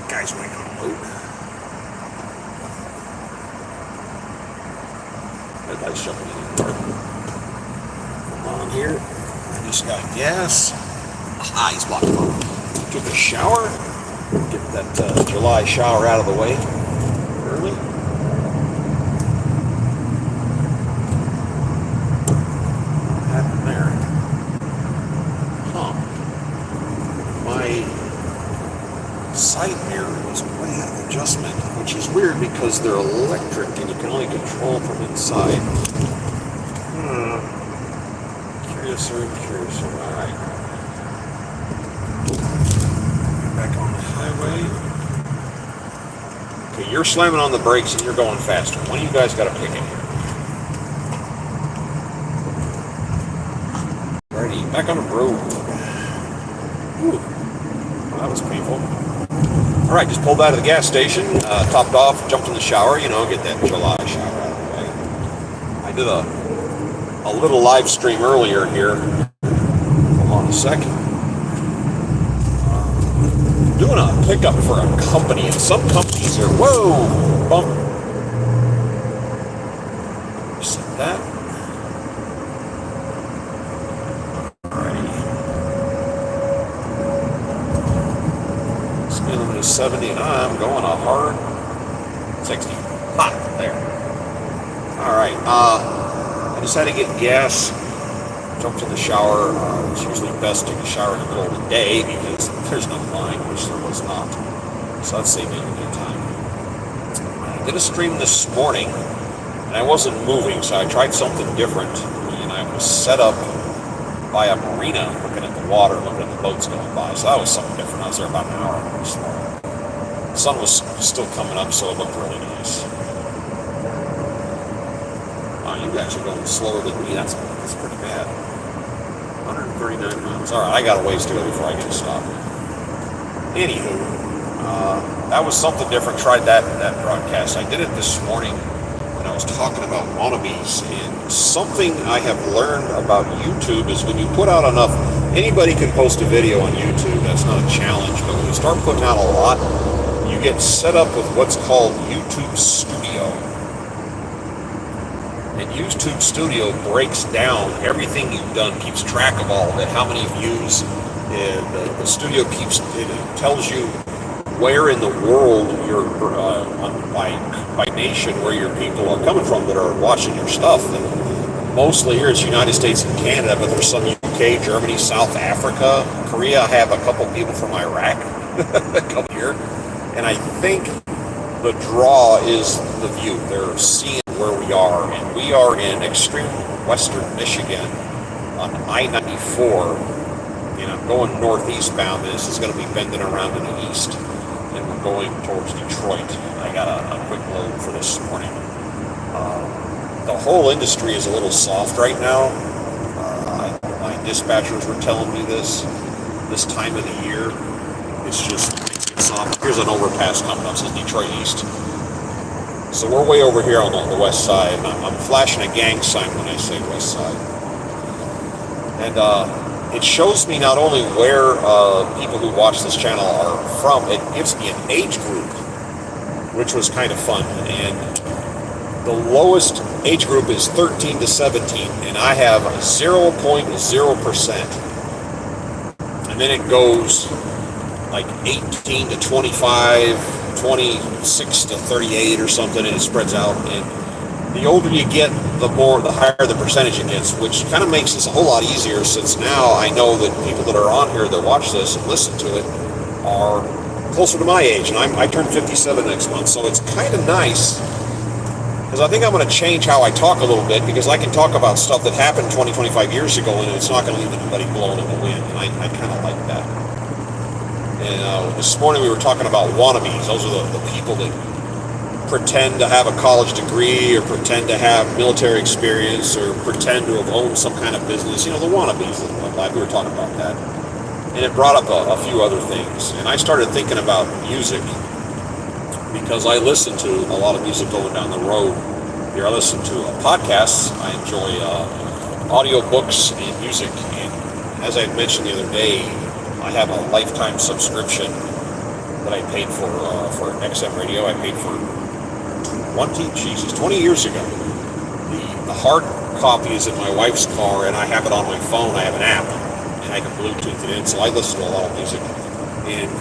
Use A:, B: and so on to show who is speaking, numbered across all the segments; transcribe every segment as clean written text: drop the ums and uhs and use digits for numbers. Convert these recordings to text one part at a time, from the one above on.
A: Guy's waiting on a boat. That guy's jumping in the dark. Come on here. I just got gas. Ah, he's blocked the phone. Took a shower. Get that July shower out of the way early. What happened there? Huh. My side mirror was way out of adjustment, which is weird because they're electric and you can only control from inside. Curiouser and curiouser. Alright. Back on the highway. Okay, you're slamming on the brakes and you're going faster. One of you guys got to pick it here. Alrighty, back on the road. Ooh, well, that was painful. Alright, just pulled out of the gas station, topped off, jumped in the shower, get that July shower out of the way. I did a little live stream earlier here. Hold on a second. Doing a pickup for a company, and some companies are, whoa, bump. Set that. Alrighty. Speed limit is 70, and I'm going a hard 60. Hot, there. Alright, I just had to get gas. Jumped in the shower. It's usually best to take a shower in the middle of the day because there's no line, which there was not. So that saved me a good time. I did a stream this morning, and I wasn't moving, so I tried something different. And I was set up by a marina, looking at the water, looking at the boats going by. So that was something different. I was there about an hour before. The sun was still coming up, so it looked really nice. You guys are going slower than me. That's pretty bad. 139 miles. All right, I got a ways to go before I get to stop. Anywho, that was something different. Tried that broadcast. I did it this morning when I was talking about wannabes. And something I have learned about YouTube is when you put out enough, anybody can post a video on YouTube. That's not a challenge. But when you start putting out a lot, you get set up with what's called YouTube Studio. And YouTube Studio breaks down everything you've done, keeps track of all of it, how many views, and the studio it tells you where in the world you're, by nation, where your people are coming from that are watching your stuff. And mostly here it's United States and Canada, but there's some UK, Germany, South Africa, Korea. I have a couple people from Iraq that come here. And I think the draw is the view. They're seeing where we are, and we are in extreme western Michigan on I-94, and I'm going northeastbound. This is going to be bending around to the east, and we're going towards Detroit. I got a quick load for this morning. The whole industry is a little soft right now. My dispatchers were telling me this time of the year. It's just soft. Here's an overpass coming up. It says Detroit East. So we're way over here on the west side, and I'm flashing a gang sign when I say west side. And it shows me not only where people who watch this channel are from, it gives me an age group, which was kind of fun. And the lowest age group is 13 to 17, and I have 0.0%. And then it goes like 18 to 25, 26 to 38 or something, and it spreads out. And the older you get, the higher the percentage it gets, which kind of makes this a whole lot easier, since now I know that people that are on here that watch this and listen to it are closer to my age, and I turn 57 next month, so it's kind of nice, because I think I'm going to change how I talk a little bit, because I can talk about stuff that happened 20, 25 years ago, and it's not going to leave anybody blown in the wind, and I kind of like that. And this morning we were talking about wannabes. Those are the people that pretend to have a college degree, or pretend to have military experience, or pretend to have owned some kind of business. The wannabes. We were talking about that. And it brought up a few other things. And I started thinking about music, because I listen to a lot of music going down the road. Here I listen to podcasts. I enjoy audiobooks and music. And as I mentioned the other day, I have a lifetime subscription that I paid for an XM radio. I paid for 20 years ago. The hard copy is in my wife's car, and I have it on my phone. I have an app, and I can Bluetooth it in, so I listen to a lot of music. And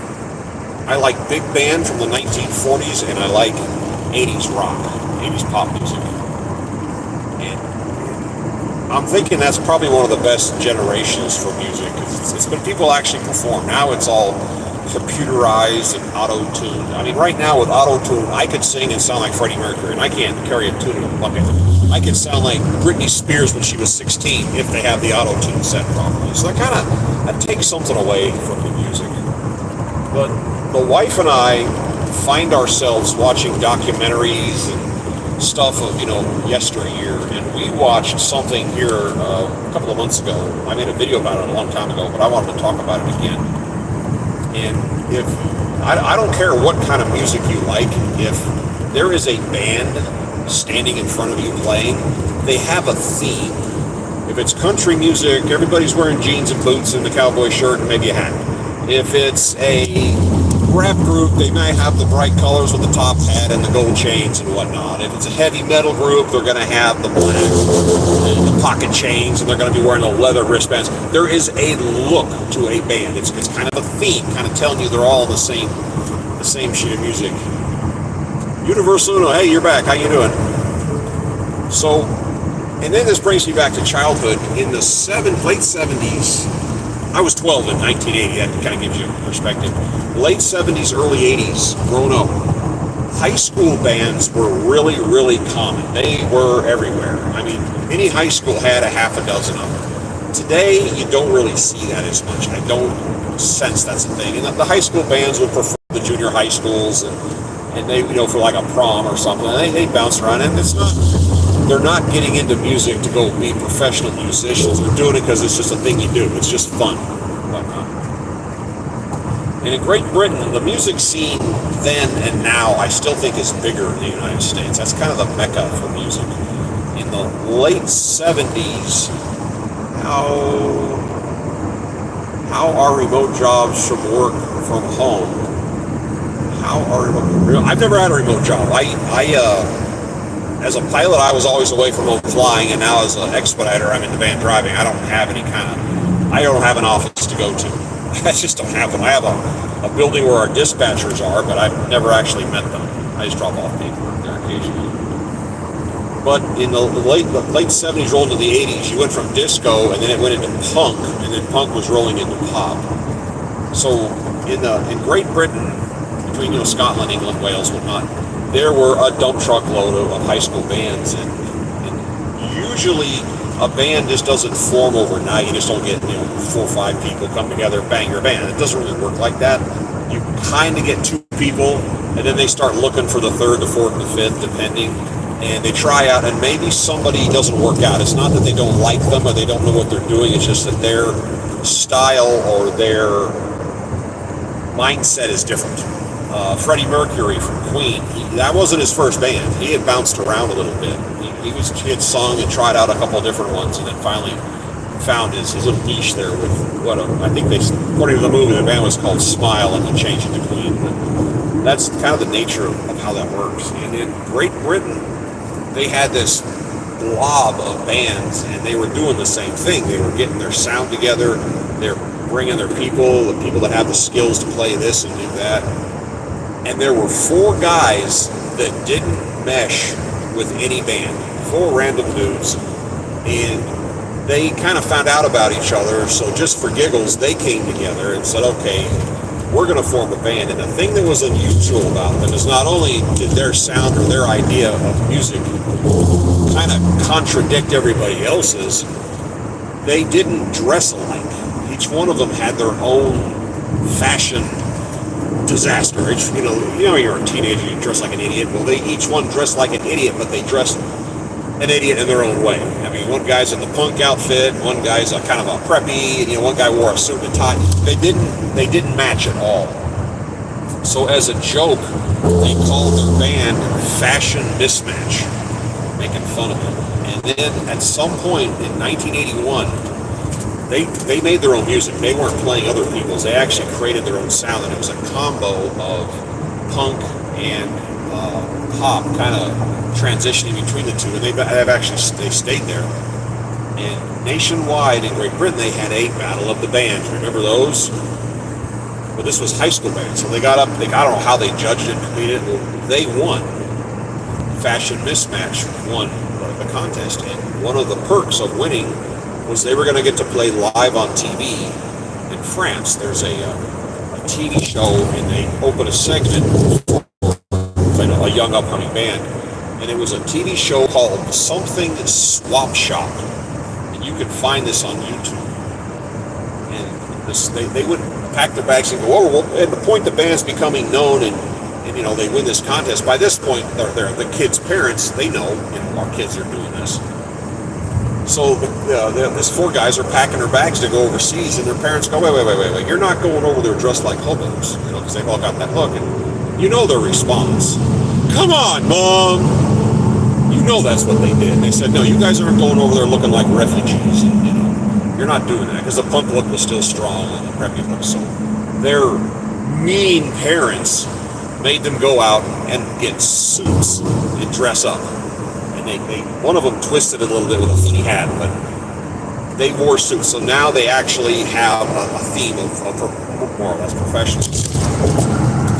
A: I like big band from the 1940s, and I like 80s rock, 80s pop music. And I'm thinking that's probably one of the best generations for music. It's been people actually perform. Now it's all computerized and auto-tuned. I mean, right now with auto-tune, I could sing and sound like Freddie Mercury, and I can't carry a tune in a bucket. I could sound like Britney Spears when she was 16 if they have the auto-tune set properly. So that takes something away from the music. But the wife and I find ourselves watching documentaries and stuff of, yesteryear, and we watched something here a couple of months ago. I made a video about it a long time ago, but I wanted to talk about it again. And if I don't care what kind of music you like, if there is a band standing in front of you playing, they have a theme. If it's country music, everybody's wearing jeans and boots and the cowboy shirt and maybe a hat. If it's a rap group, they may have the bright colors with the top hat and the gold chains and whatnot. If it's a heavy metal group, they're going to have the black and the pocket chains, and they're going to be wearing the leather wristbands. There is a look to a band. It's kind of a theme, kind of telling you they're all the same sheet of music. Universal Uno, hey, you're back. How you doing? So, and then this brings me back to childhood. In the late 70s, I was 12 in 1980. That kind of gives you perspective. Late 70s, early 80s, growing up, high school bands were really, really common. They were everywhere. I mean, any high school had a half a dozen of them. Today, you don't really see that as much. I don't sense that's a thing. And the high school bands would perform the junior high schools, and they, for like a prom or something, and they bounce around. And they're not getting into music to go be professional musicians. They're doing it because it's just a thing you do. It's just fun. And in Great Britain, the music scene then and now, I still think is bigger in the United States. That's kind of the mecca for music. In the late 70s, how are remote jobs from work from home? I've never had a remote job. As a pilot, I was always away from home flying, and now as an expediter, I'm in the van driving. I don't have an office to go to. I just don't have them. I have a building where our dispatchers are, but I've never actually met them. I just drop off paperwork there occasionally. But in the late 70s, rolled into the 80s, you went from disco, and then it went into punk, and then punk was rolling into pop. So in Great Britain, between Scotland, England, Wales, whatnot, there were a dump truck load of high school bands, and usually a band just doesn't form overnight. You just don't get 4 or 5 people come together, bang your band. It doesn't really work like that. You kind of get 2 people, and then they start looking for the 3rd, the 4th, the 5th, depending, and they try out, and maybe somebody doesn't work out. It's not that they don't like them or they don't know what they're doing. It's just that their style or their mindset is different. Freddie Mercury from Queen, that wasn't his first band. He had bounced around a little bit. He had sung and tried out a couple of different ones, and then finally found his little niche there with I think according to the movie, the band was called Smile, and he changed it to Queen. But that's kind of the nature of how that works. And in Great Britain, they had this blob of bands, and they were doing the same thing. They were getting their sound together. They're bringing their people, the people that have the skills to play this and do that. And there were 4 guys that didn't mesh with any band, 4 random dudes, and they kind of found out about each other, so just for giggles, they came together and said, okay, we're going to form a band. And the thing that was unusual about them is not only did their sound or their idea of music kind of contradict everybody else's, they didn't dress alike. Each one of them had their own fashion disaster. You're a teenager, you dress like an idiot. Well, they each one dressed like an idiot, but they dressed an idiot in their own way. I mean, one guy's in the punk outfit, one guy's a kind of a preppy, one guy wore a suit and tie. They didn't match at all. So as a joke, they called their band Fashion Mismatch, making fun of it. And then at some point in 1981, they made their own music. They weren't playing other people's. They actually created their own sound, and it was a combo of punk and pop, kind of transitioning between the two. And they stayed there. And nationwide in Great Britain, they had a battle of the bands. Remember those? But this was high school bands, so they got up. I don't know how they judged it, competed. They won. Fashion Mismatch won the contest, and one of the perks of winning was they were going to get to play live on TV in France. There's a TV show, and they open a segment for a young upcoming band, and it was a TV show called Something Swap Shop, and you can find this on YouTube. And they would pack their bags and go, oh, well, at the point the band's becoming known, and they win this contest. By this point, they're the kids' parents. They know, our kids are doing this. So these four guys are packing their bags to go overseas, and their parents go, wait, you're not going over there dressed like hobos, because they've all got that look. And their response, come on, Mom. That's what they did. They said, no, you guys aren't going over there looking like refugees. And, you're not doing that, because the punk look was still strong and the preppy look. So their mean parents made them go out and get suits and dress up. One of them twisted it a little bit with a funny hat, but they wore suits. So now they actually have a theme of more or less professionals.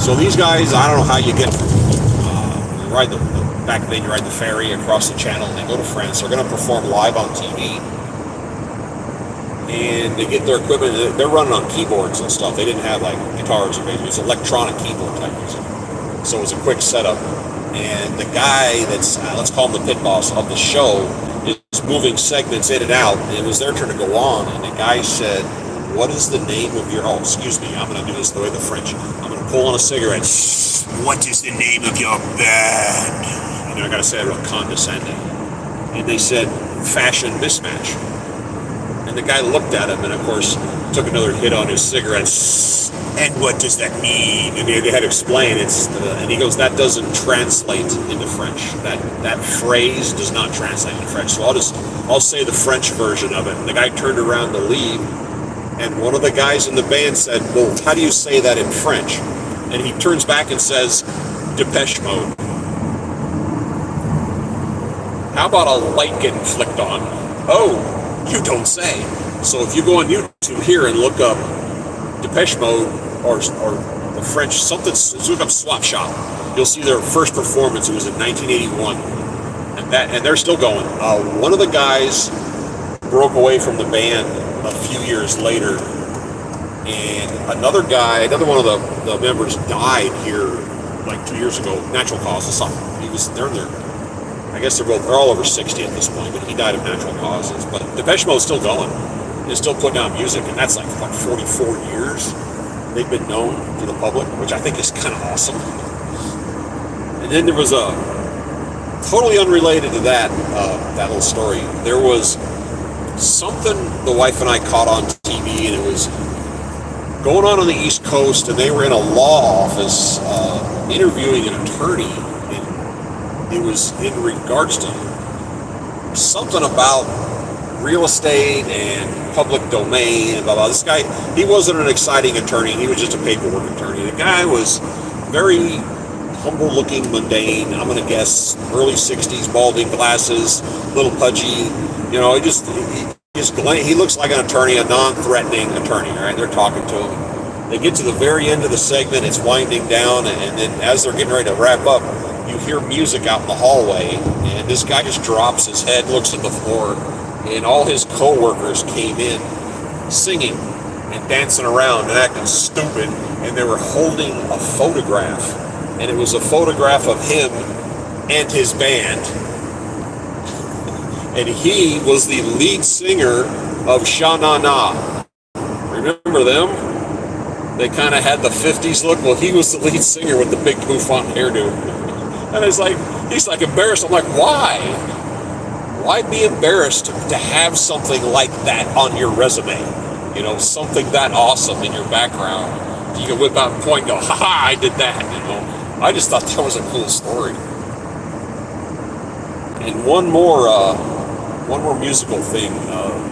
A: So these guys, I don't know how you get back then you ride the ferry across the channel and they go to France. They're going to perform live on TV. And they get their equipment. They're running on keyboards and stuff. They didn't have like guitars or bass. It was electronic keyboard type music. So it was a quick setup. And the guy that's, let's call him the pit boss of the show, is moving segments in and out. And it was their turn to go on. And the guy said, what is the name of your, excuse me, I'm going to do this the way the French. I'm going to pull on a cigarette. What is the name of your band? I got to say it real condescending. And they said, Fashion Mismatch. And the guy looked at him and, of course, took another hit on his cigarette. And what does that mean? And they had to explain. And he goes, that doesn't translate into French. That phrase does not translate into French. So I'll say the French version of it. And the guy turned around to leave. And one of the guys in the band said, well, how do you say that in French? And he turns back and says, Depeche Mode. How about a light getting flicked on? Oh, you don't say. So if you go on YouTube here and look up Depeche Mode or the French, look up Swap Shop. You'll see their first performance. It was in 1981. And they're still going. One of the guys broke away from the band a few years later, and another one of the members died here like 2 years ago, natural causes. Something. I guess they're all over 60 at this point, but he died of natural causes. But Depeche Mode's still going. They're still putting out music, and that's like 44 years they've been known to the public, which I think is kind of awesome. And then there was a totally unrelated to that little story. There was something the wife and I caught on TV, and it was going on the East Coast, and they were in a law office interviewing an attorney, and it was in regards to something about real estate and public domain and blah, blah. This guy, he wasn't an exciting attorney. He was just a paperwork attorney. The guy was very humble-looking, mundane. I'm going to guess early 60s, balding, glasses, little pudgy. He looks like an attorney, a non-threatening attorney, right? They're talking to him. They get to the very end of the segment. It's winding down, and then as they're getting ready to wrap up, you hear music out in the hallway, and this guy just drops his head, looks at the floor, and all his co-workers came in singing and dancing around and acting stupid, and they were holding a photograph, and it was a photograph of him and his band. And he was the lead singer of Sha Na Na. Remember them? They kind of had the 50s look. Well, he was the lead singer with the big bouffant hairdo. And he's like embarrassed. I'm like, why? Why be embarrassed to have something like that on your resume? Something that awesome in your background. You can whip out and point and go, ha, I did that, I just thought that was a cool story. And one more One more musical thing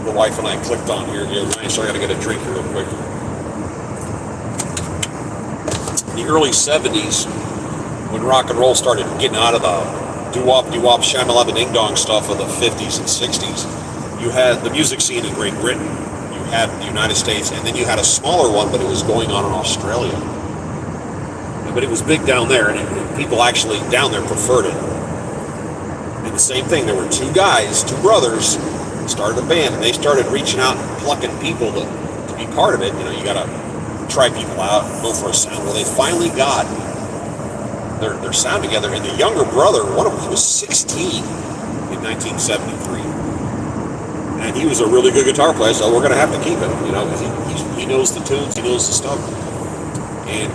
A: the wife and I clicked on here the other night, so I got to get a drink here real quick. In the early 70s, when rock and roll started getting out of the doo-wop, shamalama ding-dong stuff of the 50s and 60s, you had the music scene in Great Britain, you had the United States, and then you had a smaller one, but it was going on in Australia. But it was big down there, and people actually down there preferred it. And the same thing, there were two guys, two brothers, started a band, and they started reaching out and plucking people to be part of it. You know, you gotta try people out, go for a sound. Well, they finally got their sound together, and the younger brother, one of them, he was 16 in 1973. And he was a really good guitar player, so we're gonna have to keep him, you know, because he knows the tunes, he knows the stuff. And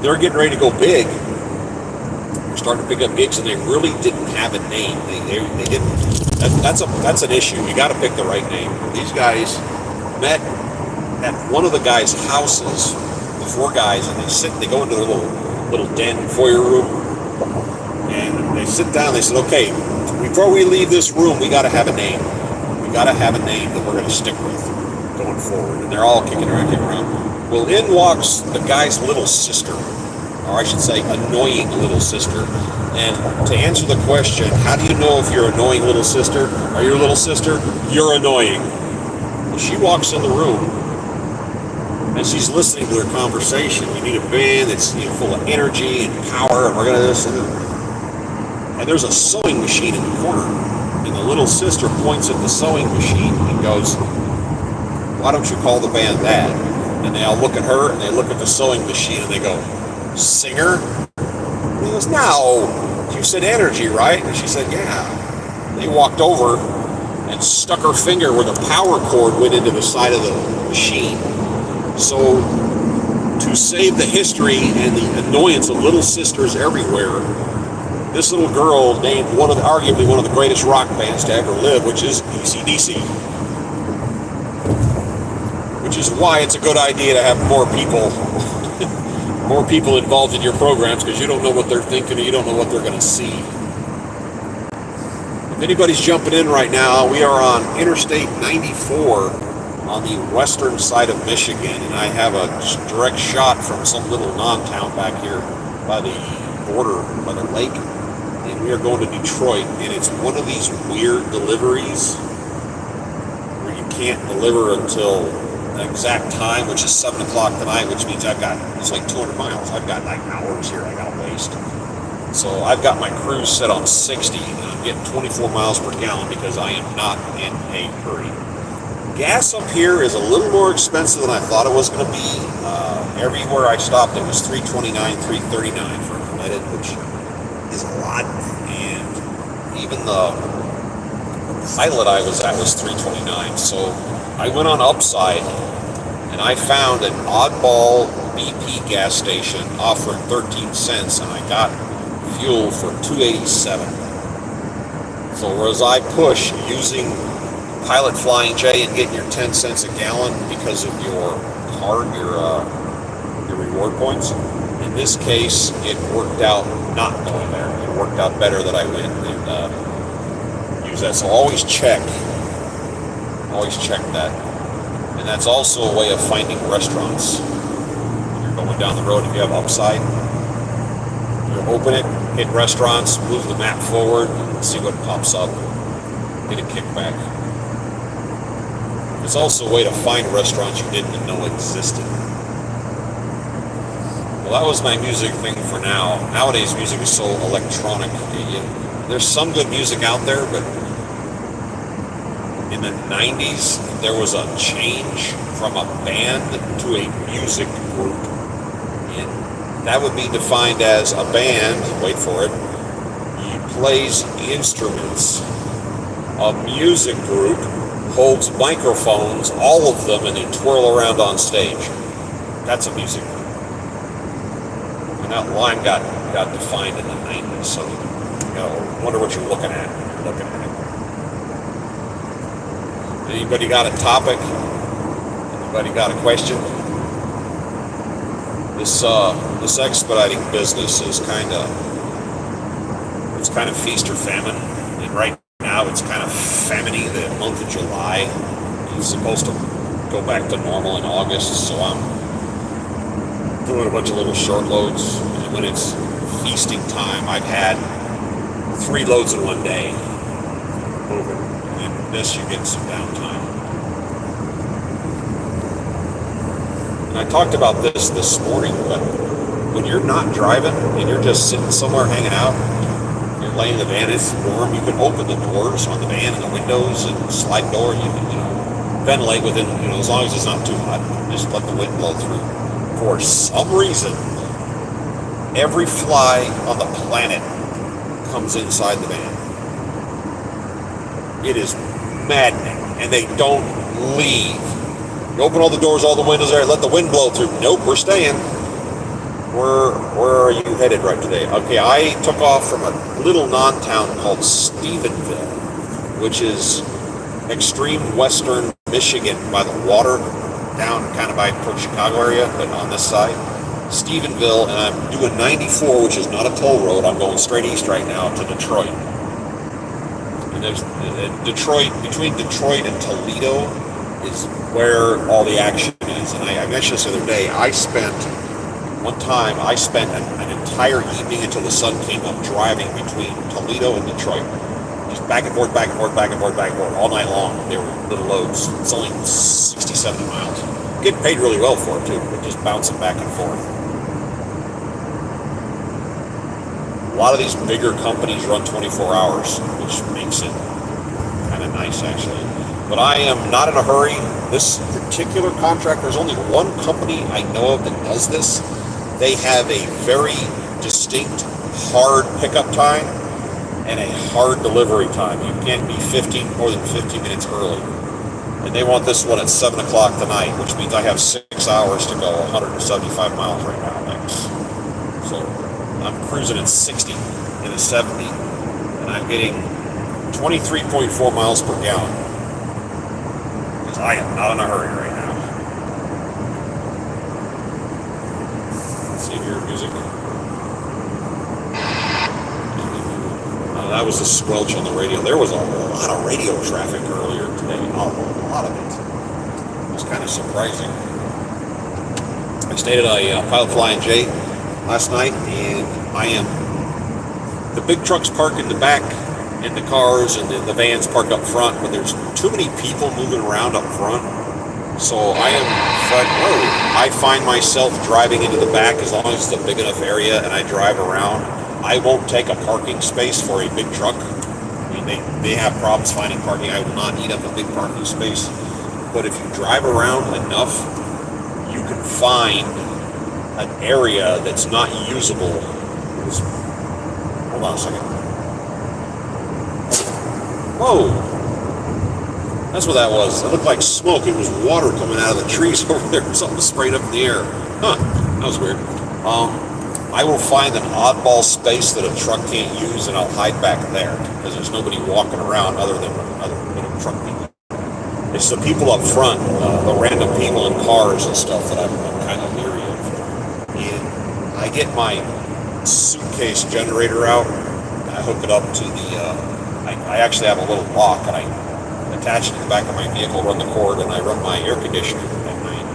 A: they're getting ready to go big. They're starting to pick up gigs, and they really didn't have a name. They didn't. That's an issue. You got to pick the right name. These guys met at one of the guys' houses, the four guys, and they go into their little den foyer room, and they sit down. They said, "Okay, before we leave this room, we got to have a name. We got to have a name that we're going to stick with going forward." And they're all kicking around. Well, in walks the guy's little sister, or I should say annoying little sister. And to answer the question, how do you know if you're annoying little sister or your little sister? You're annoying. Well, she walks in the room and she's listening to their conversation. We need a band that's, you know, full of energy and power, and we're going to this and that. And there's a sewing machine in the corner. And the little sister points at the sewing machine and goes, "Why don't you call the band that?" And they all look at her, and they look at the sewing machine, and they go, "Singer?" And he goes, "No, you said energy, right?" And she said, "Yeah." They walked over and stuck her finger where the power cord went into the side of the machine. So, to save the history and the annoyance of little sisters everywhere, this little girl named arguably one of the greatest rock bands to ever live, which is AC/DC. Which is why it's a good idea to have more people involved in your programs, because you don't know what they're thinking, and you don't know what they're going to see. If anybody's jumping in right now, we are on Interstate 94 on the western side of Michigan, and I have a direct shot from some little non-town back here by the border, by the lake, and we are going to Detroit, and it's one of these weird deliveries where you can't deliver until an exact time, which is 7 o'clock tonight, which means it's like 200 miles. I've got like hours here I got to waste. So I've got my cruise set on 60, and I'm getting 24 miles per gallon because I am not in a hurry. Gas up here is a little more expensive than I thought it was going to be. Everywhere I stopped, it was $3.29, $3.39 for unleaded, which is a lot. And even the pilot I was at was $3.29. So I went on Upside, and I found an oddball BP gas station offering 13 cents, and I got fuel for $2.87. So whereas I push using Pilot Flying J and getting your 10 cents a gallon because of your card, your reward points, in this case, it worked out not going there. It worked out better that I went and use that. So always check that. And that's also a way of finding restaurants. When you're going down the road, if you have Upside, you open it, hit restaurants, move the map forward, and see what pops up. Get a kickback. It's also a way to find restaurants you didn't know existed. Well, that was my music thing for now. Nowadays, music is so electronic. There's some good music out there, but in the 90s, there was a change from a band to a music group. And that would be defined as a band, wait for it, plays instruments. A music group holds microphones, all of them, and they twirl around on stage. That's a music group. And that line got defined in the 90s, so wonder what you're looking at when you're looking at it. Anybody got a topic? Anybody got a question? This expediting business is kind of feast or famine, and right now now it's kind of feminy. The month of July is supposed to go back to normal in August, so I'm doing a bunch of little short loads. And when it's feasting time, I've had 3 loads in one day moving. And this, you get some downtime. And I talked about this morning, but when you're not driving and you're just sitting somewhere hanging out, you're laying in the van, it's warm, you can open the doors on the van and the windows and slide door, you can, ventilate within, as long as it's not too hot, just let the wind blow through. For some reason, every fly on the planet comes inside the van. It is maddening, and they don't leave. You open all the doors, all the windows there, let the wind blow through. Nope, we're staying. Where are you headed right today? Okay, I took off from a little non-town called Stephenville, which is extreme western Michigan by the water, down kind of by towards Chicago area, but on this side. Stephenville, and I'm doing 94, which is not a toll road. I'm going straight east right now to Detroit. And there's Detroit, between Detroit and Toledo is where all the action is. And I mentioned this the other day, I spent an entire evening until the sun came up driving between Toledo and Detroit. Just back and forth, back and forth, back and forth, back and forth, all night long. They were little loads. It's only 60, 70 miles. Getting paid really well for it too, but just bouncing back and forth. A lot of these bigger companies run 24 hours, which makes it kind of nice actually. But I am not in a hurry. This particular contract, there's only one company I know of that does this. They have a very distinct hard pickup time and a hard delivery time. You can't be more than 15 minutes early. And they want this one at 7 o'clock tonight, which means I have 6 hours to go 175 miles right now. So I'm cruising at 60 in a 70, and I'm getting 23.4 miles per gallon. Because I am not in a hurry right now. Let's see if your music. That was a squelch on the radio. There was a lot of radio traffic earlier today. A lot of it. It was kind of surprising. I stayed at a Pilot Flying J last night, and the big trucks park in the back, and the cars and the vans park up front, but there's too many people moving around up front. So I find myself driving into the back as long as it's a big enough area and I drive around. I won't take a parking space for a big truck. I mean, they have problems finding parking. I will not eat up a big parking space. But if you drive around enough, you can find an area that's not usable. Hold on a second. Whoa! That's what that was. It looked like smoke. It was water coming out of the trees over there. Something sprayed up in the air. Huh, that was weird. I will find an oddball space that a truck can't use, and I'll hide back there because there's nobody walking around other than truck people. It's the people up front, the random people in cars and stuff that I'm kind of leery of. And I get my suitcase generator out. I hook it up to the. I actually have a little lock, and I attach it to the back of my vehicle, run the cord, and I run my air conditioner at night.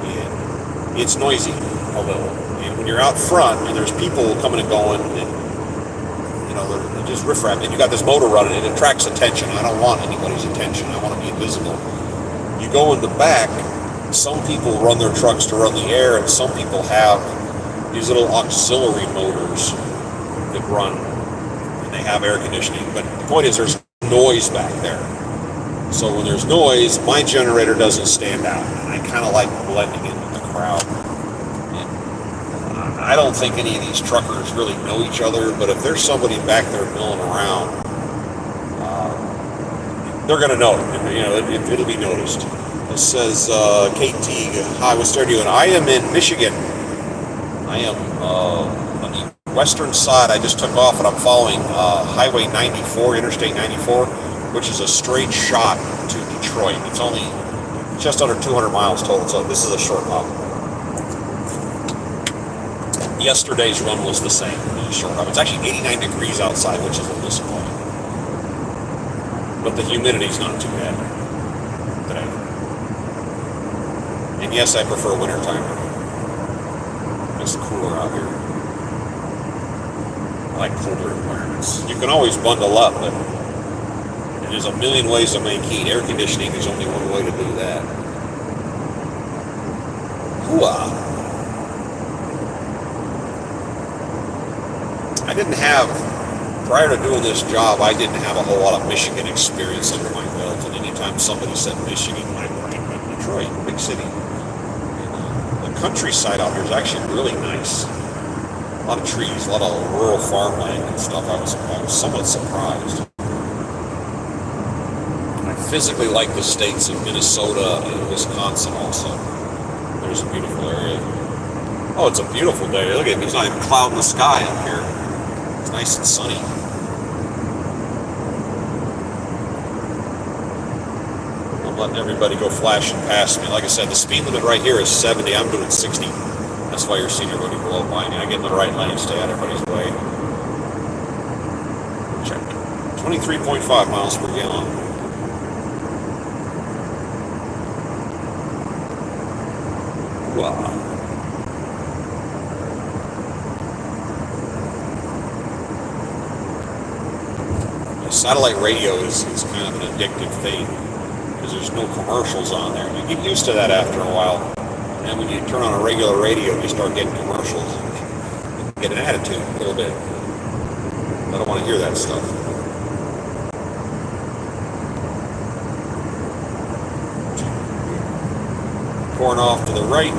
A: And it's noisy a little. And when you're out front and there's people coming and going, and they're just riffraff, and you got this motor running, it attracts attention. I don't want anybody's attention. I want to be invisible. You go in the back, some people run their trucks to run the air, and some people have these little auxiliary motors that run, and they have air conditioning. But the point is, there's noise back there. So when there's noise, my generator doesn't stand out. And I kind of like blending in with the crowd. I don't think any of these truckers really know each other, but if there's somebody back there milling around, they're going to know it. It'll be noticed. It says, Kate Teague, hi, what's there doing? I am in Michigan. I am on the western side. I just took off and I'm following Highway 94, Interstate 94, which is a straight shot to Detroit. It's only just under 200 miles total, so this is a short route. Yesterday's run was the same. It was a short run. It's actually 89 degrees outside, which is a disappointment. but the humidity's not too bad today. And yes, I prefer wintertime. It's cooler out here. I like colder environments. You can always bundle up, but there's a million ways to make heat. Air conditioning is only one way to do that. Hooah! I didn't have, prior to doing this job, I didn't have a whole lot of Michigan experience under my belt. And anytime somebody said Michigan, my brain went Detroit, big city. And, the countryside out here is actually really nice. A lot of trees, a lot of rural farmland and stuff. I was somewhat surprised. I physically like the states of Minnesota and Wisconsin also. There's a beautiful area. Oh, it's a beautiful day. Look at it. There's not even a cloud in the sky up here. It's nice and sunny. I'm letting everybody go flashing past me. Like I said, the speed limit right here is 70. I'm doing 60. That's why you're seeing everybody blow by me. I get in the right lane, stay out of everybody's way. Check. 23.5 miles per gallon. Wow. Satellite radio is kind of an addictive thing because there's no commercials on there. You get used to that after a while. And when you turn on a regular radio, you start getting commercials and you get an attitude a little bit. I don't want to hear that stuff. Pouring off to the right.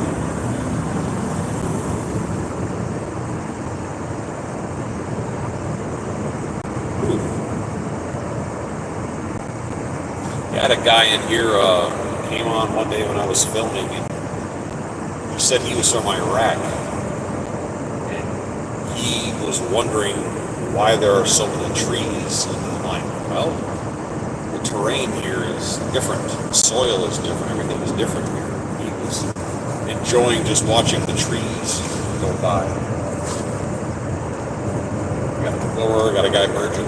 A: I had a guy in here came on one day when I was filming, and he said he was from Iraq, and he was wondering why there are so many trees. And I'm like, well, the terrain here is different, the soil is different, everything is different here. He was enjoying just watching the trees go by. Got a blower, got a guy merging.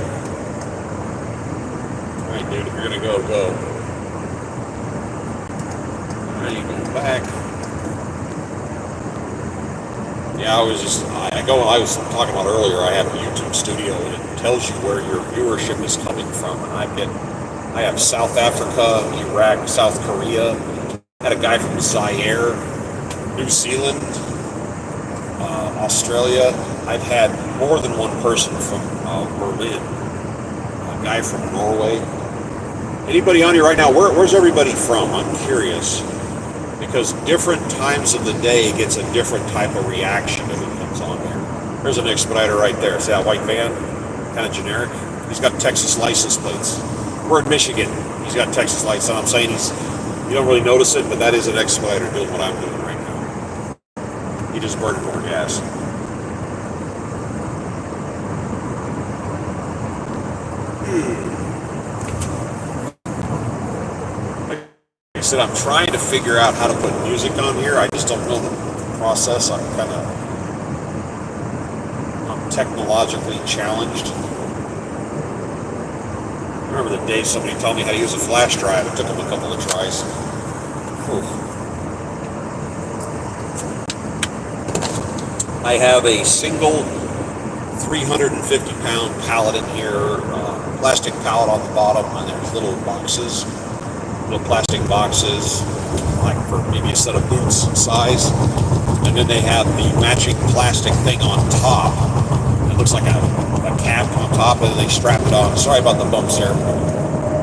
A: Alright, dude, if you're gonna go, go. Alright, you go back. Yeah, I was talking about earlier, I have a YouTube studio and it tells you where your viewership is coming from. And I have South Africa, Iraq, South Korea. I had a guy from Zaire, New Zealand, Australia. I've had more than one person from Berlin. A guy from Norway. Anybody on here right now, where's everybody from? I'm curious. Because different times of the day gets a different type of reaction if it comes on here. There's an expediter right there. See that white van? Kind of generic. He's got Texas license plates. We're in Michigan. He's got Texas license. I'm saying you don't really notice it, but that is an expediter doing what I'm doing right now. He just burned more gas. I said, I'm trying to figure out how to put music on here. I just don't know the process. I'm technologically challenged. I remember the day somebody told me how to use a flash drive. It took them a couple of tries. Whew. I have a single 350-pound pallet in here, plastic pallet on the bottom, and there's little boxes. Little plastic boxes, like for maybe a set of boots size, and then they have the matching plastic thing on top. It looks like a cap on top, and then they strap it on. Sorry about the bumps there.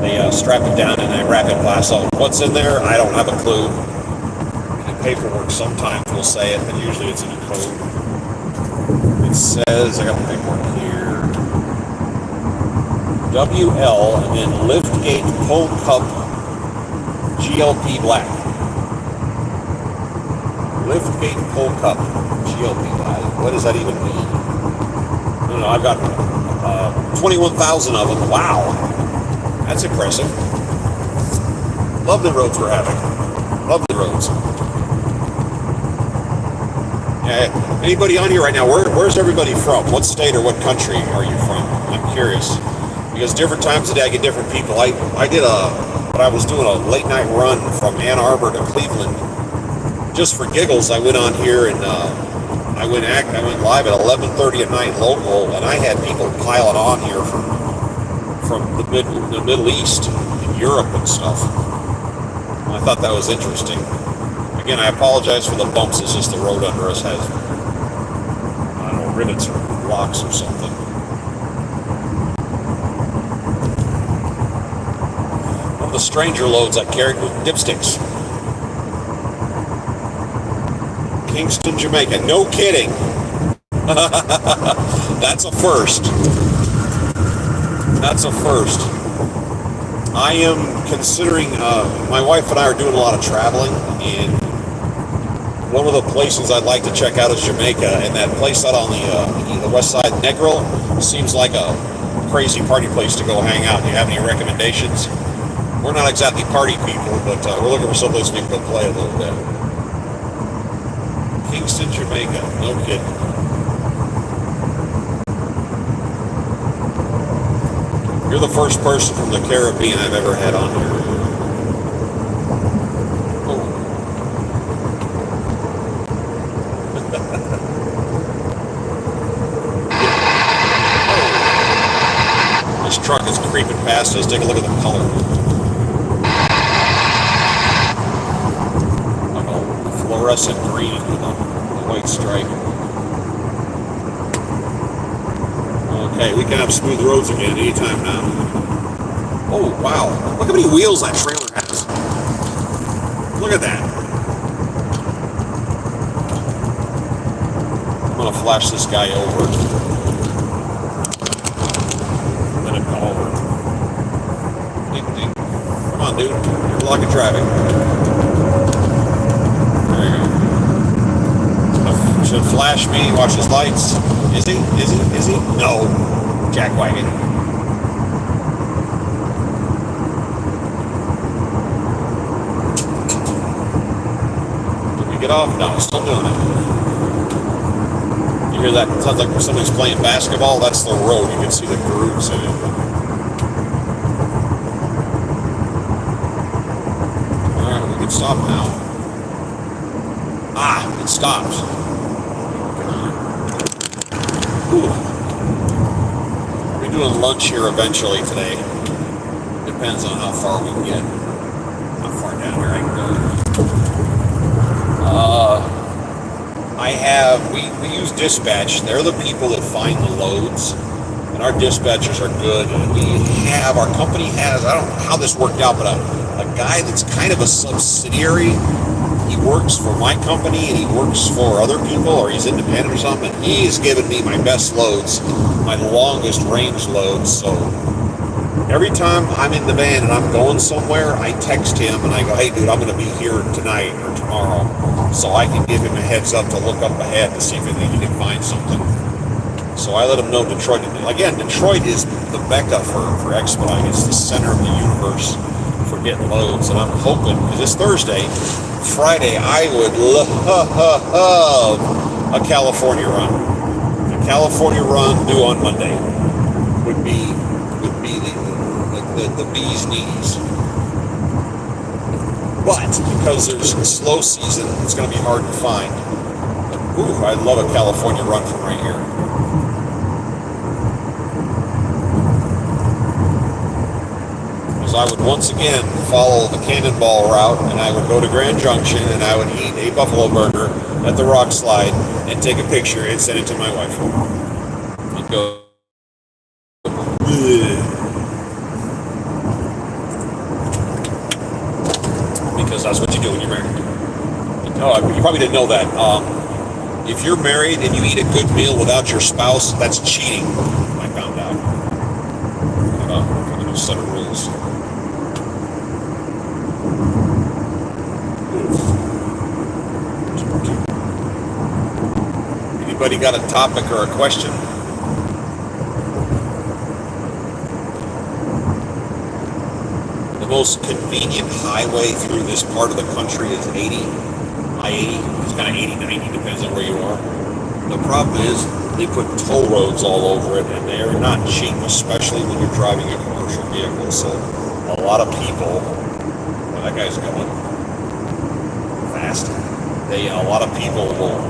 A: They strap it down and they wrap it in glass. So what's in there? I don't have a clue. The paperwork sometimes will say it, but usually it's in a code. It says, I got the paperwork here, WL, and then liftgate pull cup GLP Black. Liftgate pull cup GLP Black. What does that even mean? I don't know. I've got 21,000 of them. Wow. That's impressive. Love the roads we're having. Love the roads. Yeah. Anybody on here right now? Where's everybody from? What state or what country are you from? I'm curious. because different times of the day I get different people. When I was doing a late night run from Ann Arbor to Cleveland, just for giggles, I went on here and I went live at 11:30 at night local, and I had people piling on here from the Middle East and Europe and stuff. And I thought that was interesting. Again, I apologize for the bumps. It's just the road under us has, I don't know, rivets or blocks or something. One of the stranger loads I carried was dipsticks. Kingston, Jamaica. No kidding. That's a first. That's a first. I am considering, my wife and I are doing a lot of traveling, and one of the places I'd like to check out is Jamaica, and that place out on the west side, Negril, seems like a crazy party place to go hang out. Do you have any recommendations? We're not exactly party people, but we're looking for someplace we can go play a little bit. Kingston, Jamaica. No kidding. You're the first person from the Caribbean I've ever had on here. Oh. This truck is creeping past us. Take a look at the color. Fluorescent green with a white stripe. Okay, we can have smooth roads again anytime now. Oh, wow. Look how many wheels that trailer has. Look at that. I'm going to flash this guy over. Let him come over. Ding, ding. Come on, dude. You're blocking traffic. There you go. Should flash me, watch his lights. Is he? Is he? Is he? No. Jackwagon. Did we get off? No, still doing it. You hear that? It sounds like somebody's playing basketball. That's the road. You can see the grooves in it. Alright, we can stop now. Ah, it stopped. Whew. We're doing lunch here eventually today. Depends on how far we get. How far down here I can go. We use dispatch. They're the people that find the loads. And our dispatchers are good. And our company has, I don't know how this worked out, but a guy that's kind of a subsidiary. He works for my company and he works for other people, or he's independent or something. He has given me my best loads, my longest range loads. So every time I'm in the van and I'm going somewhere, I text him and I go, hey dude, I'm going to be here tonight or tomorrow. So I can give him a heads up to look up ahead to see if he can find something. So I let him know Detroit. Again, Detroit is the Mecca for Expedite. It's the center of the universe for getting loads. And I'm hoping, because it's Thursday, Friday, I would love a California run. A California run due on Monday would be the bee's knees. But because there's a slow season, it's going to be hard to find. Ooh, I'd love a California run from right here. I would once again follow the Cannonball route, and I would go to Grand Junction, and I would eat a buffalo burger at the rock slide, and take a picture and send it to my wife. And go, because that's what you do when you're married. Oh, you probably didn't know that. If you're married and you eat a good meal without your spouse, that's cheating. I found out. Kind of a set of rules. Anybody got a topic or a question? The most convenient highway through this part of the country is 80. I-80. It's kind of 80, 90, depends on where you are. The problem is, They put toll roads all over it, and they're not cheap, especially when you're driving a commercial vehicle. So a lot of people, well, that guy's going fast. A lot of people will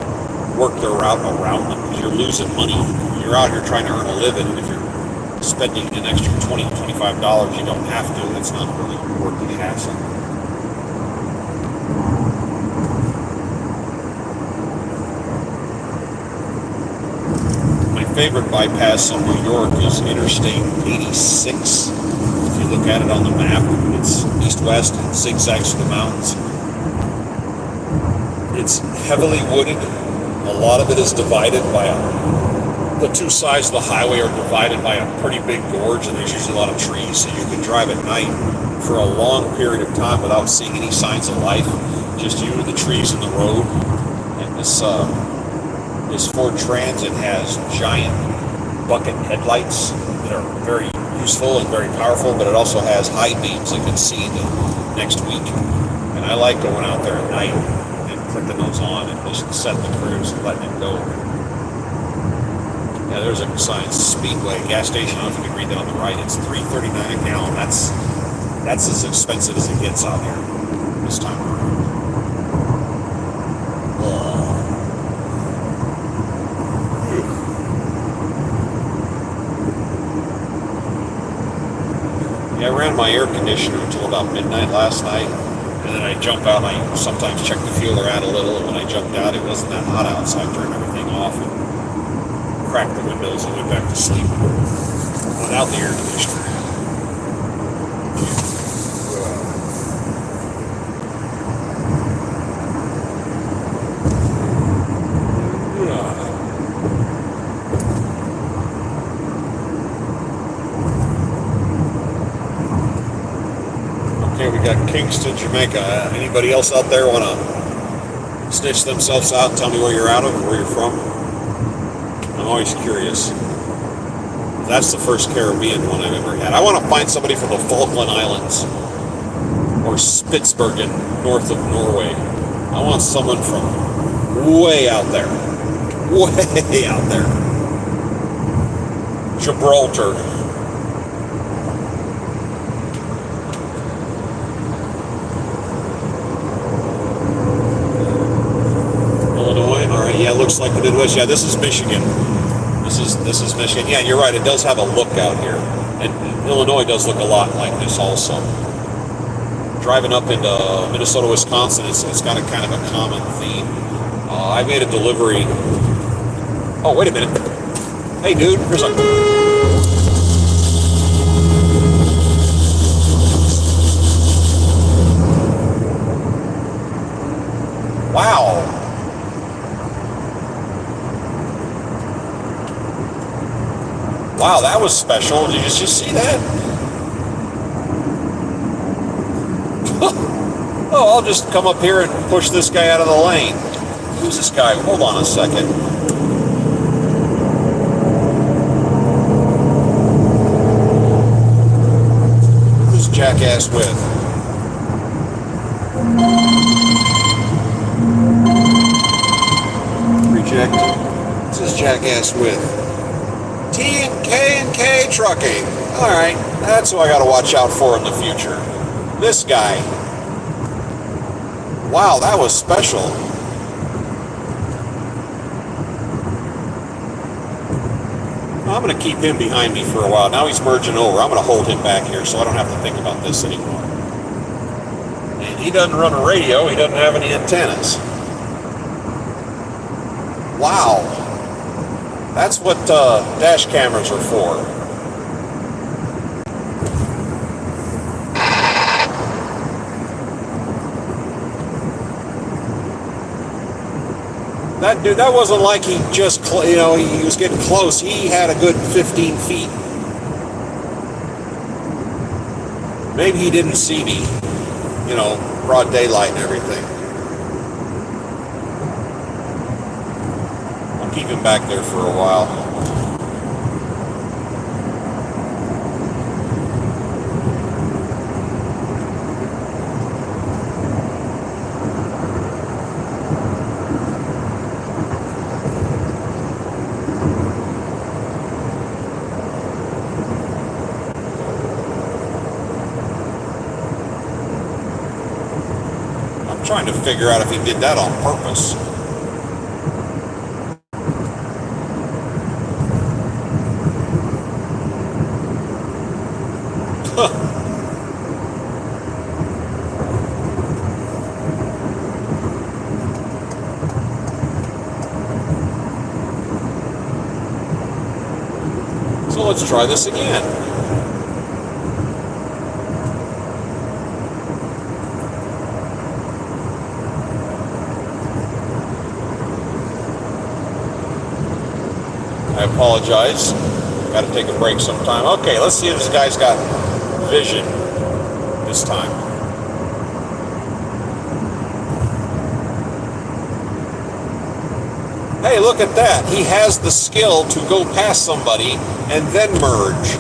A: work their route around them because you're losing money. You're out here trying to earn a living, and if you're spending an extra $20, $25, you don't have to. It's not really worth the hassle. My favorite bypass in New York is Interstate 86. If you look at it on the map, it's east-west, it zigzags through the mountains. It's heavily wooded. A lot of it is divided by the two sides of the highway are divided by a pretty big gorge, and there's usually a lot of trees, so you can drive at night for a long period of time without seeing any signs of life. Just you, the trees, and the road. And this Ford Transit has giant bucket headlights that are very useful and very powerful, but it also has high beams that can see the next week. And I like going out there at night and clicking those on and just setting the cruise and letting it go. Yeah, there's a sign, Speedway gas station. I don't know if you can read that on the right. It's $3.39 a gallon. That's as expensive as it gets out here this time around. Yeah, I ran my air conditioner until about midnight last night, and then I jump out and I sometimes check the fuel around a little, and when I jumped out, it wasn't that hot out, so I turned everything off and cracked the windows and went back to sleep without the air conditioner. Okay, we got Kingston, Jamaica. Anybody else out there want to snitch themselves out and tell me where you're out of or where you're from? I'm always curious. That's the first Caribbean one I've ever had. I want to find somebody from the Falkland Islands or Spitsbergen, north of Norway. I want someone from way out there. Way out there. Gibraltar. Illinois, all right, yeah, looks like the Midwest. Yeah, this is Michigan. This is Michigan. Yeah, you're right. It does have a look out here, and Illinois does look a lot like this also. Driving up into Minnesota, Wisconsin, it's got a kind of a common theme. I made a delivery. Oh, wait a minute. Hey, dude, here's a. Wow. Wow, that was special. Did you just see that? Oh, I'll just come up here and push this guy out of the lane. Who's this guy? Hold on a second. Who's this jackass with? Reject. Who's this jackass with? T&K Trucking. All right, that's who I got to watch out for in the future. This guy. Wow, that was special. I'm going to keep him behind me for a while. Now he's merging over. I'm going to hold him back here so I don't have to think about this anymore. And he doesn't run a radio. He doesn't have any antennas. Wow. That's what dash cameras are for. That dude, that wasn't like he just, he was getting close. He had a good 15 feet. Maybe he didn't see me, broad daylight and everything. I'll keep him back there for a while. trying to figure out if he did that on purpose. So let's try this again. I apologize. Got to take a break sometime. Okay, let's see if this guy's got vision this time. Hey, look at that. He has the skill to go past somebody and then merge.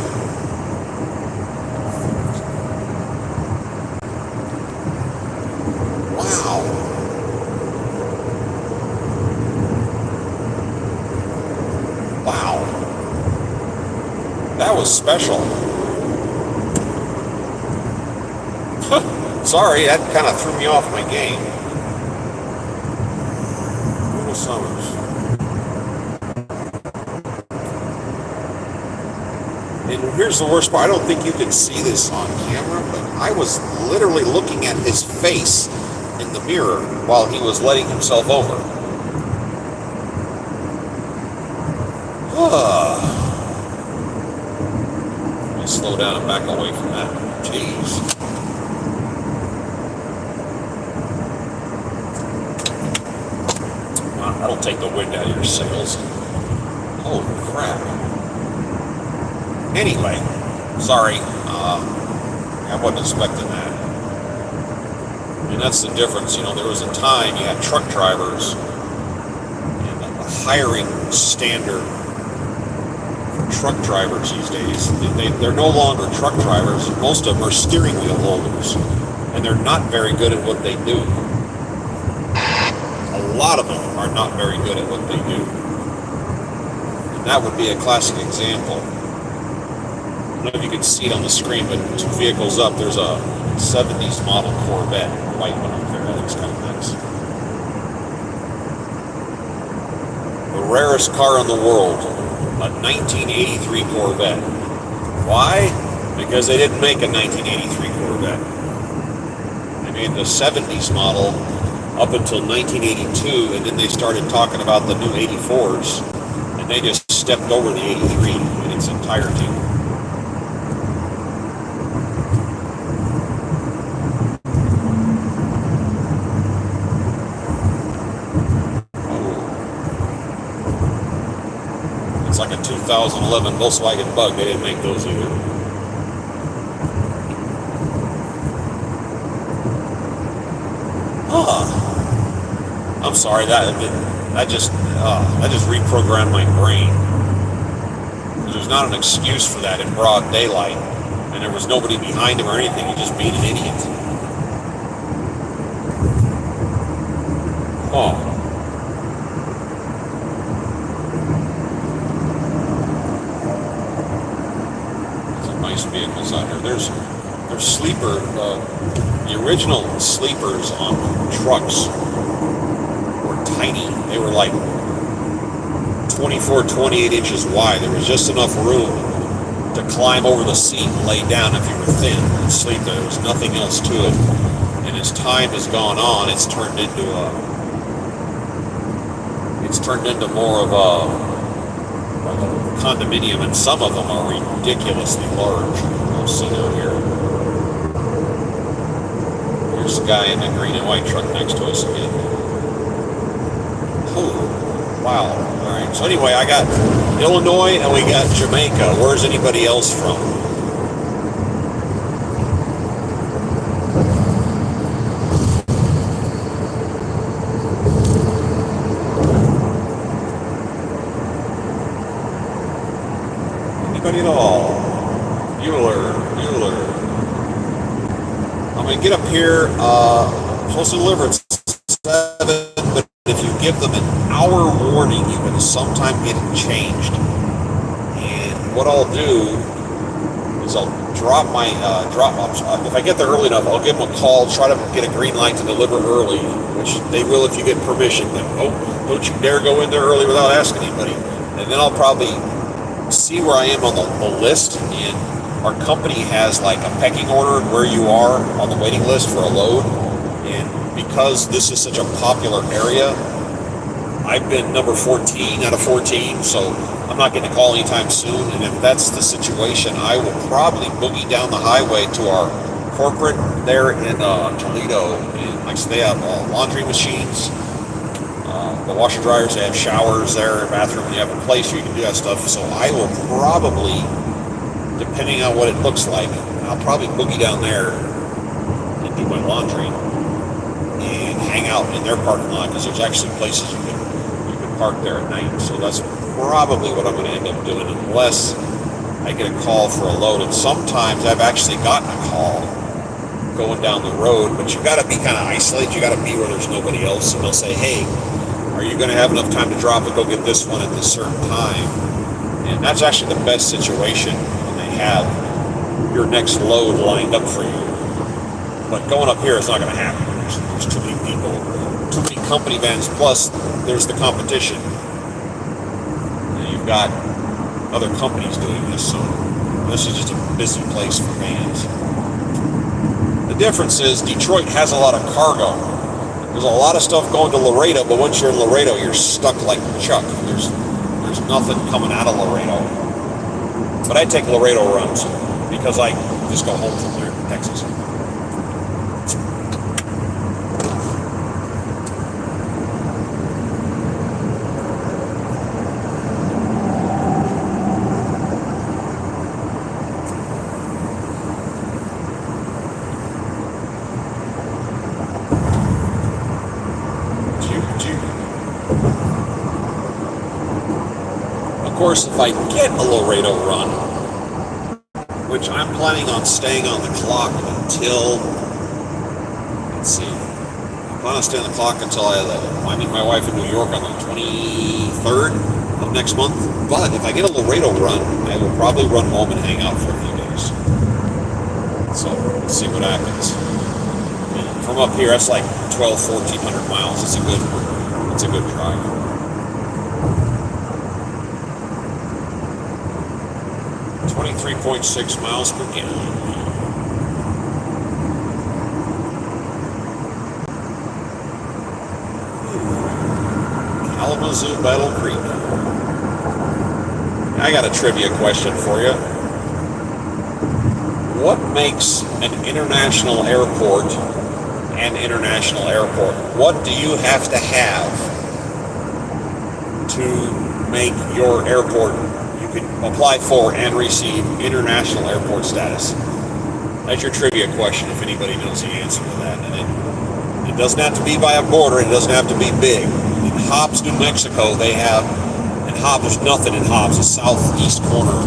A: Wow. Wow. That was special. Sorry, that kind of threw me off my game. Little Summers. And here's the worst part. I don't think you can see this on camera, but I was literally looking at his face in the mirror while he was letting himself over. Let me slow down and back away from that. Jeez. Wow, that'll take the wind out of your sails. Holy crap. Anyway, sorry, I wasn't expecting that. And that's the difference, you know, there was a time you had truck drivers, and the hiring standard for truck drivers these days, they're no longer truck drivers. Most of them are steering wheel holders, and they're not very good at what they do. A lot of them are not very good at what they do. And that would be a classic example. I don't know if you can see it on the screen, but 2 vehicles up, there's a 70s model Corvette, a white one up there. That looks kind of nice. The rarest car in the world, a 1983 Corvette. Why? Because they didn't make a 1983 Corvette. They made the 70s model up until 1982, and then they started talking about the new 84s, and they just stepped over the 83 in its entirety. Like a 2011 Volkswagen Bug. They didn't make those either. I'm sorry, that just reprogrammed my brain. There's not an excuse for that in broad daylight, and there was nobody behind him or anything. He just being an idiot. Vehicles out here. There's sleeper, the original sleepers on trucks were tiny. They were like 24, 28 inches wide. There was just enough room to climb over the seat and lay down if you were thin and sleep there. There was nothing else to it. And as time has gone on, it's turned into more of a condominium, and some of them are ridiculously large. You'll see down here. Here's the guy in the green and white truck next to us again. Oh, wow. All right. So anyway, I got Illinois and we got Jamaica. Where's anybody else from? Anybody at all? Bueller. I'm going to get up here, supposed to deliver at 7, but if you give them an hour warning, you can sometime get it changed. And what I'll do is is I'll if I get there early enough, I'll give them a call, try to get a green light to deliver early, which they will if you get permission. But don't you dare go in there early without asking anybody. And then I'll probably see where I am on the list, and our company has like a pecking order where you are on the waiting list for a load. And because this is such a popular area, I've been number 14 out of 14, so I'm not getting a call anytime soon. And if that's the situation, I will probably boogie down the highway to our corporate there in Toledo. And like I said, they have laundry machines, the washer dryers, they have showers there, bathroom, and you have a place where you can do that stuff. So I will probably, depending on what it looks like, I'll probably boogie down there and do my laundry and hang out in their parking lot, because there's actually places you can park there at night. So that's probably what I'm going to end up doing, unless I get a call for a load. And sometimes I've actually gotten a call going down the road, but you got to be kind of isolated. You got to be where there's nobody else, and they'll say, hey, are you going to have enough time to drop it, go get this one at this certain time? And that's actually the best situation, when they have your next load lined up for you. But going up here, it's not going to happen. There's too many people, too many company vans, plus there's the competition. And you've got other companies doing this, so this is just a busy place for vans. The difference is Detroit has a lot of cargo. There's a lot of stuff going to Laredo, but once you're in Laredo, you're stuck like Chuck. There's nothing coming out of Laredo. But I take Laredo runs because I just go home from there, Texas. Of course, if I get a Laredo run, which I'm planning on staying on the clock until, let's see, I plan on staying on the clock until I meet my wife in New York on the 23rd of next month. But if I get a Laredo run, I will probably run home and hang out for a few days. So let's see what happens. And from up here, that's like 1,400 miles. It's a good drive. 23.6 miles per gallon. Kalamazoo, Battle Creek. I got a trivia question for you. What makes an international airport an international airport? What do you have to make your airport can apply for and receive international airport status? That's your trivia question, if anybody knows the answer to that. And it doesn't have to be by a border, it doesn't have to be big. In Hobbs, New Mexico, in Hobbs, there's nothing in Hobbs, the southeast corner.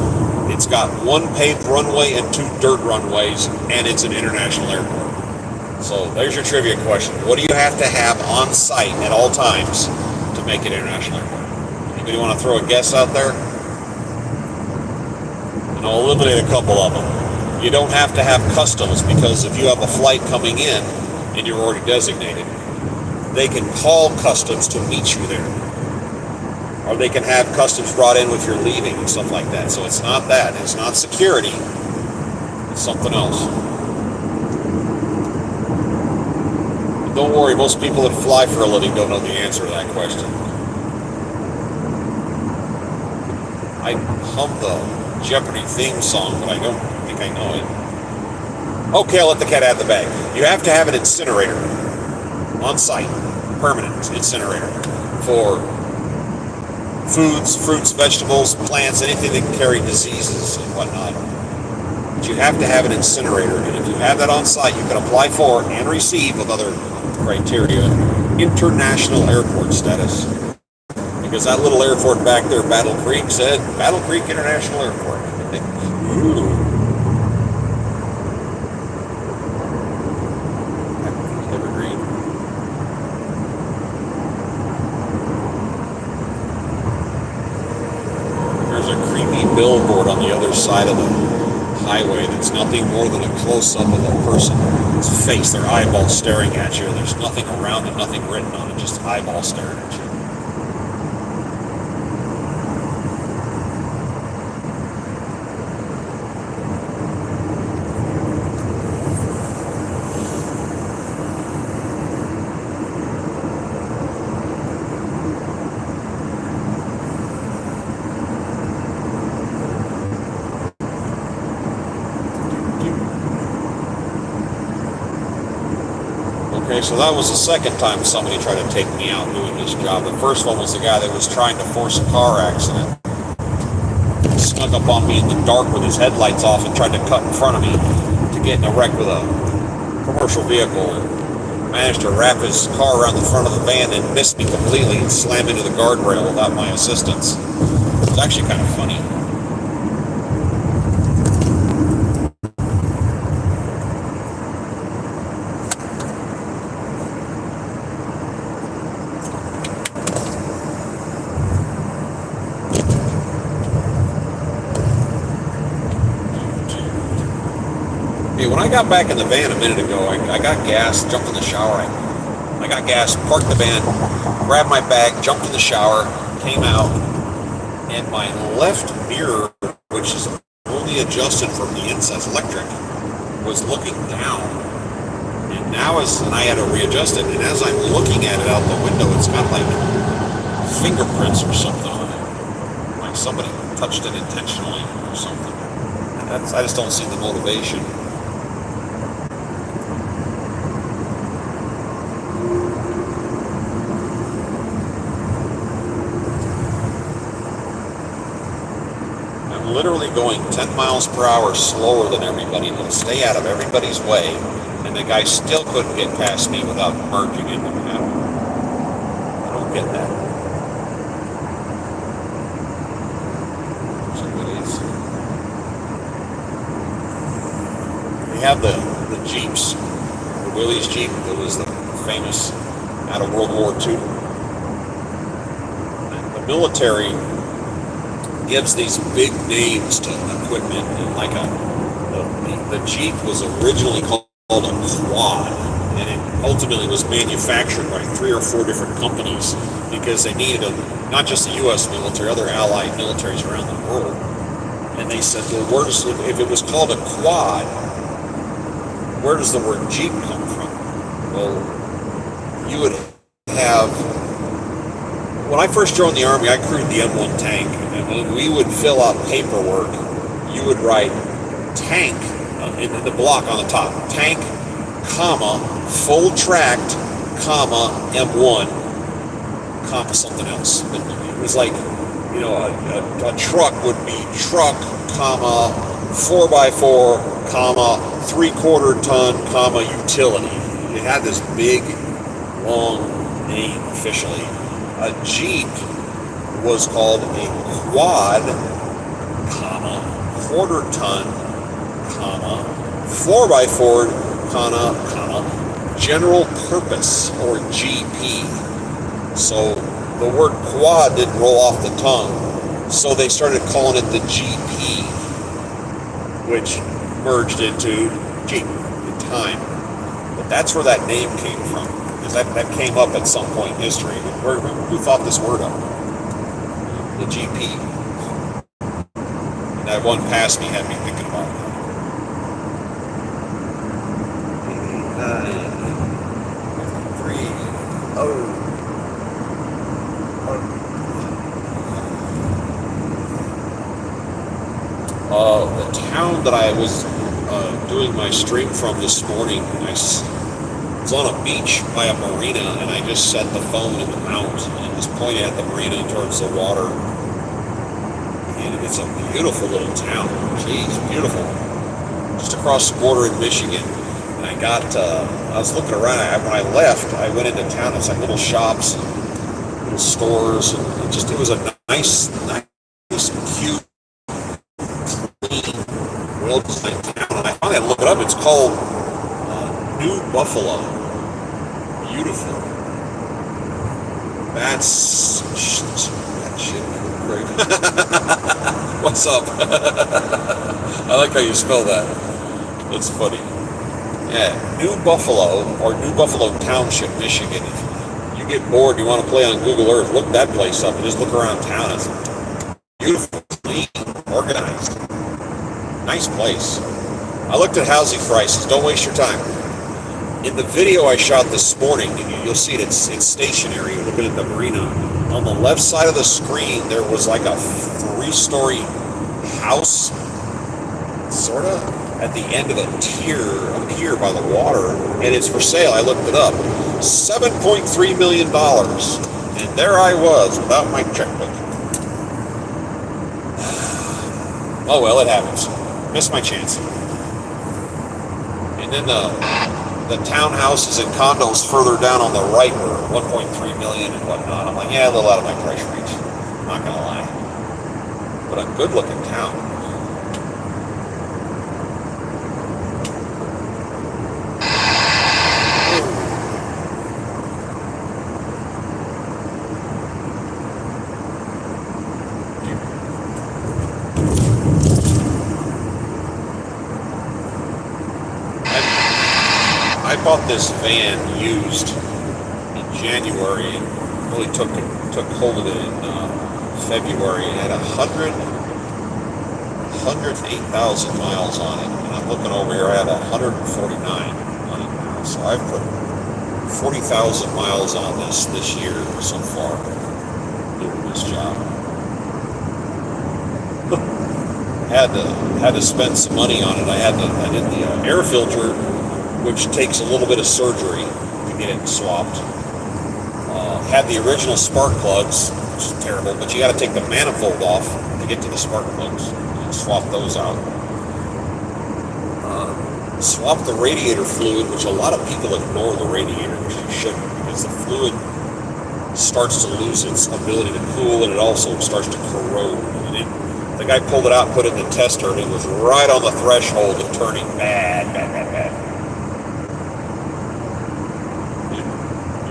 A: It's got one paved runway and 2 dirt runways, and it's an international airport. So there's your trivia question. What do you have to have on site at all times to make it an international airport? Anybody want to throw a guess out there? I'll eliminate a couple of them. You don't have to have customs, because if you have a flight coming in and you're already designated, they can call customs to meet you there. Or they can have customs brought in with your leaving and stuff like that. So it's not that. It's not security. It's something else. And don't worry, most people that fly for a living don't know the answer to that question. I hum the Jeopardy theme song, but I don't think I know it. Okay, I'll let the cat out of the bag. You have to have an incinerator on site, permanent incinerator, for foods, fruits, vegetables, plants, anything that can carry diseases and whatnot. But you have to have an incinerator, and if you have that on site, you can apply for and receive, with other criteria, international airport status. Because that little airport back there, Battle Creek, said Battle Creek International Airport. Ooh. Evergreen. There's a creepy billboard on the other side of the highway that's nothing more than a close-up of a person's face, their eyeball staring at you. There's nothing around it, nothing written on it, just eyeball staring at you. Okay, so that was the second time somebody tried to take me out doing this job. The first one was the guy that was trying to force a car accident. He snuck up on me in the dark with his headlights off and tried to cut in front of me to get in a wreck with a commercial vehicle, and managed to wrap his car around the front of the van and miss me completely and slam into the guardrail without my assistance. It was actually kind of funny. When I got back in the van a minute ago, I got gas, jumped in the shower. I got gas, parked the van, grabbed my bag, jumped in the shower, came out, and my left mirror, which is only adjusted from the inside, electric, was looking down. And now and I had to readjust it, and as I'm looking at it out the window, it's got like fingerprints or something on it. Like somebody touched it intentionally or something. I just don't see the motivation. Literally going 10 miles per hour slower than everybody to stay out of everybody's way, and the guy still couldn't get past me without merging into me. I don't get that. They have the Jeeps, the Willys Jeep that was the famous out of World War II. The military gives these big names to equipment, and like the Jeep was originally called a quad, and it ultimately was manufactured by 3 or 4 different companies because they needed not just the U.S. military, other allied militaries around the world. And they said, well, if it was called a quad, where does the word Jeep come from? Well, you would have. When I first joined the Army, I crewed the M1 tank, and when we would fill out paperwork, you would write tank in the block on the top, tank, comma, full tracked, comma, M1, comma, something else. It was like, a truck would be truck, comma, 4x4, comma, 3/4 ton, comma, utility. It had this big, long name officially. A Jeep was called a quad, comma, 1/4 ton, comma, 4x4, comma, general purpose, or GP. So the word quad didn't roll off the tongue, so they started calling it the GP, which merged into Jeep in time. But that's where that name came from. Because that came up at some point in history. Who thought this word up? The GP. And that one past me had me thinking about it. 3, the town that I was doing my stream from this morning, it's on a beach by a marina, and I just set the phone in the mount and was pointing at the marina towards the water. And it's a beautiful little town. Jeez, beautiful. Just across the border in Michigan. And I was looking around. When I left, I went into town. It's like little shops, and little stores, and it was a nice, cute, clean, well-designed town. And I finally looked it up. It's called New Buffalo. Beautiful. That shit. Great. What's up? I like how you spell that. That's funny. Yeah, New Buffalo, or New Buffalo Township, Michigan. If you get bored, you want to play on Google Earth, look that place up and just look around town. It's beautiful, clean, organized. Nice place. I looked at housing prices. Don't waste your time. In the video I shot this morning, you'll see it. It's stationary. You're looking at the marina. On the left side of the screen, there was like a 3-story house, sort of, at the end of a pier by the water, and it's for sale. I looked it up. $7.3 million. And there I was without my checkbook. Oh well, it happens. Missed my chance. And then the townhouses and condos further down on the right were 1.3 million and whatnot. I'm like, yeah, a little out of my price range. I'm not gonna lie. But a good looking town. I bought this van used in January and really took hold of it in February. It had 108,000 miles on it, and I'm looking over here. I have 149 on it now, so I've put 40,000 miles on this year so far doing this job. had to spend some money on it. I did the air filter, which takes a little bit of surgery to get it swapped. Had the original spark plugs, which is terrible, but you got to take the manifold off to get to the spark plugs and swap those out. Swap the radiator fluid, which a lot of people ignore the radiator, which you shouldn't, because the fluid starts to lose its ability to cool, and it also starts to corrode. The guy pulled it out, put it in the tester, and it was right on the threshold of turning bad.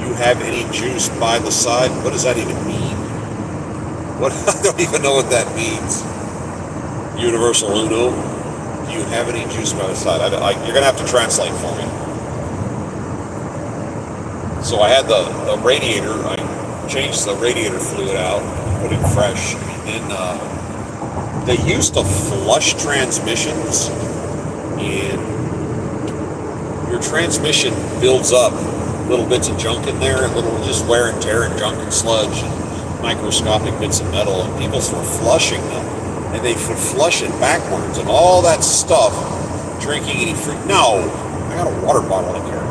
A: You have any juice by the side? What does that even mean? I don't even know what that means. Universal Uno? Do you have any juice by the side? You're going to have to translate for me. So I had the radiator. I changed the radiator fluid out, put it fresh, and then they used to flush transmissions, and your transmission builds up little bits of junk in there, and little just wear and tear and junk and sludge and microscopic bits of metal, and people were flushing them, and they would flush it backwards, and all that stuff, drinking any fruit. No, I got a water bottle in here.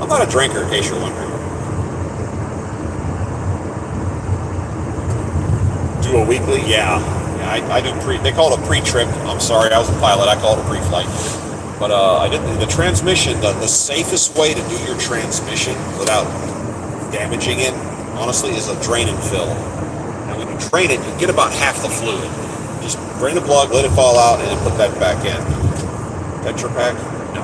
A: I'm not a drinker, in case you're wondering. Do a weekly? Yeah, I do they call it a pre-trip. I'm sorry, I was a pilot. I call it a pre-flight. But I did the transmission. The safest way to do your transmission without damaging it, honestly, is a drain and fill. And when you drain it, you get about half the fluid. Just drain the plug, let it fall out, and then put that back in. Tetra Pak? No.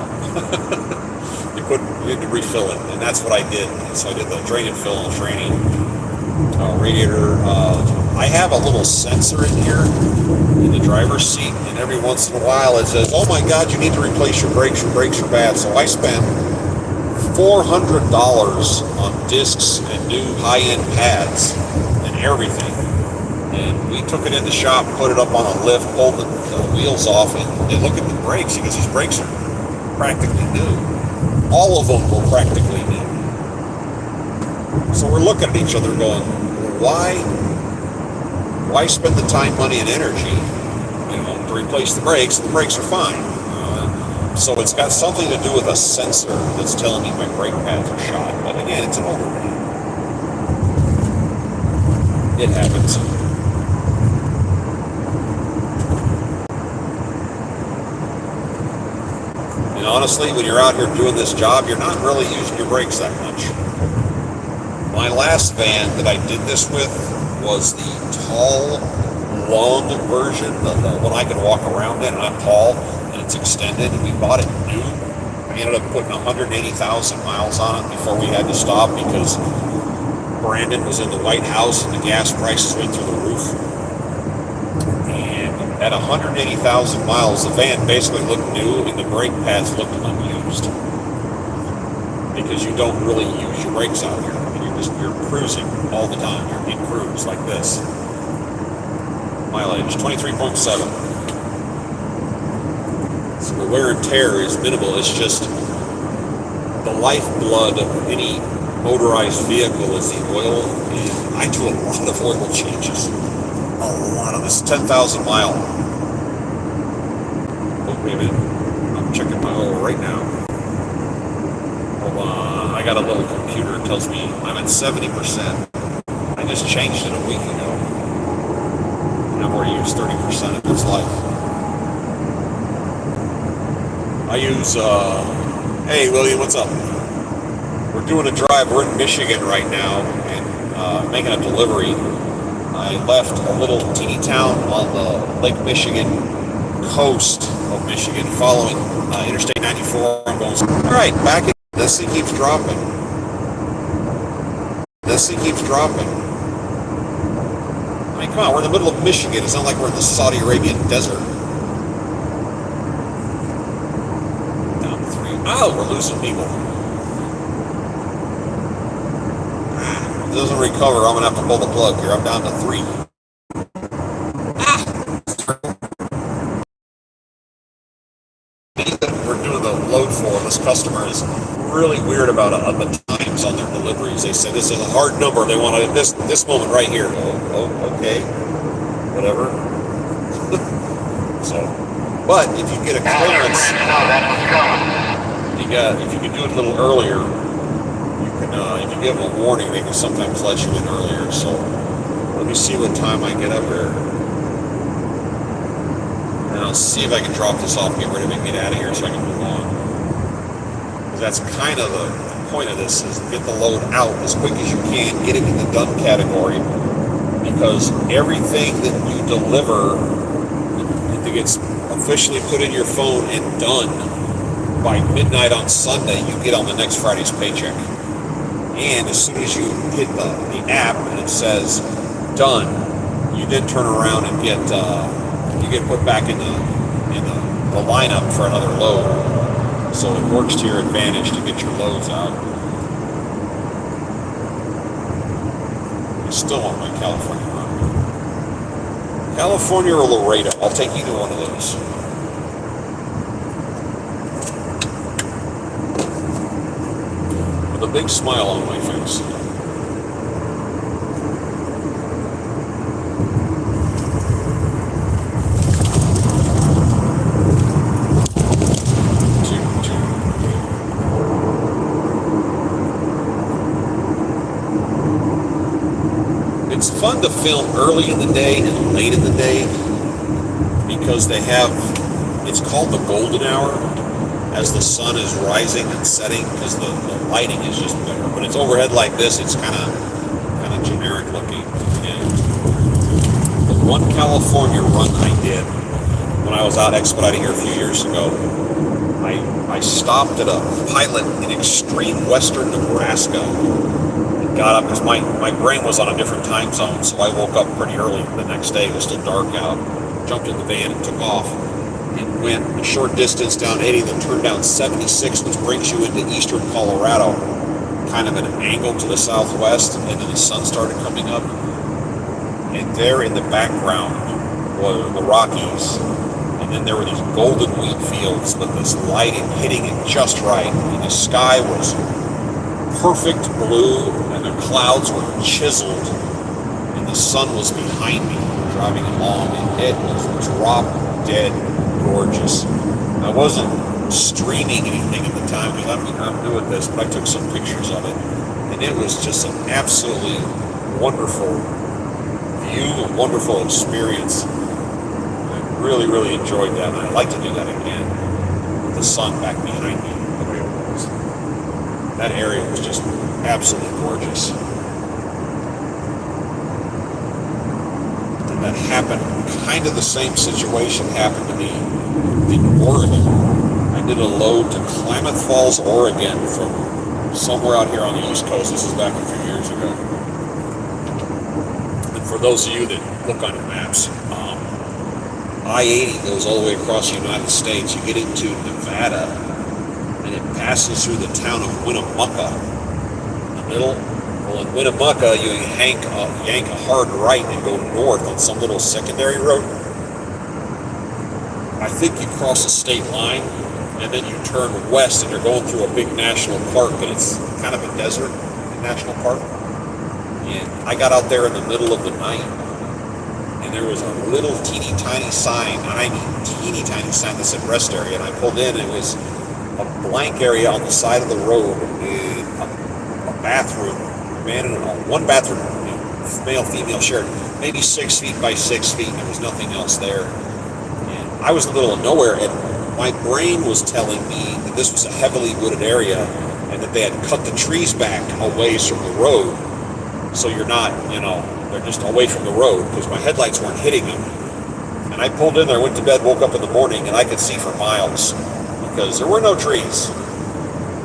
A: you had to refill it, and that's what I did. So I did the drain and fill and training. Radiator. I have a little sensor in here in the driver's seat, and every once in a while it says, oh my God, you need to replace your brakes are bad. So I spent $400 on discs and new high-end pads and everything. And we took it in the shop, put it up on a lift, pulled the wheels off, and look at the brakes, because these brakes are practically new. All of them were practically new. So we're looking at each other going, why spend the time, money, and energy, to replace the brakes? The brakes are fine. So it's got something to do with a sensor that's telling me my brake pads are shot. But again, it's an older van. It happens. And honestly, when you're out here doing this job, you're not really using your brakes that much. My last van that I did this with was the tall, long version, the one I can walk around in, and I'm tall, and it's extended, and we bought it new. I ended up putting 180,000 miles on it before we had to stop, because Brandon was in the White House and the gas prices went through the roof. And at 180,000 miles, the van basically looked new and the brake pads looked unused. Because you don't really use your brakes out here. I mean, you're cruising all the time. You're in cruise like this. Mileage 23.7. So the wear and tear is minimal. It's just the lifeblood of any motorized vehicle is the oil, and I do a lot of oil changes. A lot of this 10,000 mile. Oh, wait a minute. I'm checking my oil right now. Hold on. I got a little computer that tells me I'm at 70%. I just changed it a week ago. And I've already used 30% of its life. I use, hey William, what's up? We're doing a drive. We're in Michigan right now and making a delivery. I left a little teeny town on the Lake Michigan coast of Michigan following Interstate 94. I'm going, all right, back in. This thing keeps dropping. This thing keeps dropping. I mean, come on, we're in the middle of Michigan. It's not like we're in the Saudi Arabian desert. Down to 3. Oh, we're losing people. If it doesn't recover, I'm going to have to pull the plug here. I'm down to 3. We're doing the load for this customer is really weird about the times on their deliveries. They say this is a hard number. They want it at this moment right here. Oh, okay, whatever. So, but if you get a clearance, if you can do it a little earlier, you can. If you give them a warning, they can sometimes let you in earlier. So, let me see what time I get up here. And I'll see if I can drop this off, get rid of it, and get out of here so I can move on. Because that's kind of the point of this, is get the load out as quick as you can, get it in the done category, because everything that you deliver, if it gets officially put in your phone and done by midnight on Sunday, you get on the next Friday's paycheck. And as soon as you hit the app and it says done, you then turn around and get put back in the lineup for another load. So it works to your advantage to get your loads out. I still want my California run. California or Laredo, I'll take either one of those. With a big smile on my face. It's fun to film early in the day and late in the day because they have, it's called the golden hour as the sun is rising and setting because the lighting is just better. When it's overhead like this, it's kind of generic looking. And the one California run I did when I was out expediting here a few years ago, I stopped at a pilot in extreme western Nebraska. Got up because my brain was on a different time zone, so I woke up pretty early the next day. It was still dark out. Jumped in the van and took off and went a short distance down 80, then turned down 76, which brings you into eastern Colorado, kind of at an angle to the southwest, and then the sun started coming up. And there in the background were the Rockies, and then there were these golden wheat fields with this lighting hitting it just right, and the sky was perfect blue, and the clouds were chiseled, and the sun was behind me driving along, and it was drop dead gorgeous. I wasn't streaming anything at the time because I'm new at this, but I took some pictures of it, and it was just an absolutely wonderful view, a wonderful experience. I really, really enjoyed that, and I'd like to do that again with the sun back behind me. That area was just absolutely gorgeous. And that happened, kind of the same situation happened to me in Oregon. I did a load to Klamath Falls, Oregon from somewhere out here on the East Coast. This is back a few years ago. And for those of you that look on your maps, I-80 goes all the way across the United States. You get into Nevada, and it passes through the town of Winnemucca in the middle. Well, in Winnemucca, you yank a hard right and go north on some little secondary road. I think you cross a state line, and then you turn west, and you're going through a big national park, and it's kind of a desert national park. And I got out there in the middle of the night, and there was a little teeny tiny sign, teeny tiny sign that said rest area, and I pulled in, and it was a blank area on the side of the road, and a bathroom, one bathroom, male, female shared, maybe 6 feet by 6 feet, and there was nothing else there. And I was in the middle of nowhere, and my brain was telling me that this was a heavily wooded area, and that they had cut the trees back a ways from the road, so you're not, they're just away from the road, because my headlights weren't hitting them. And I pulled in there, went to bed, woke up in the morning, and I could see for miles, because there were no trees.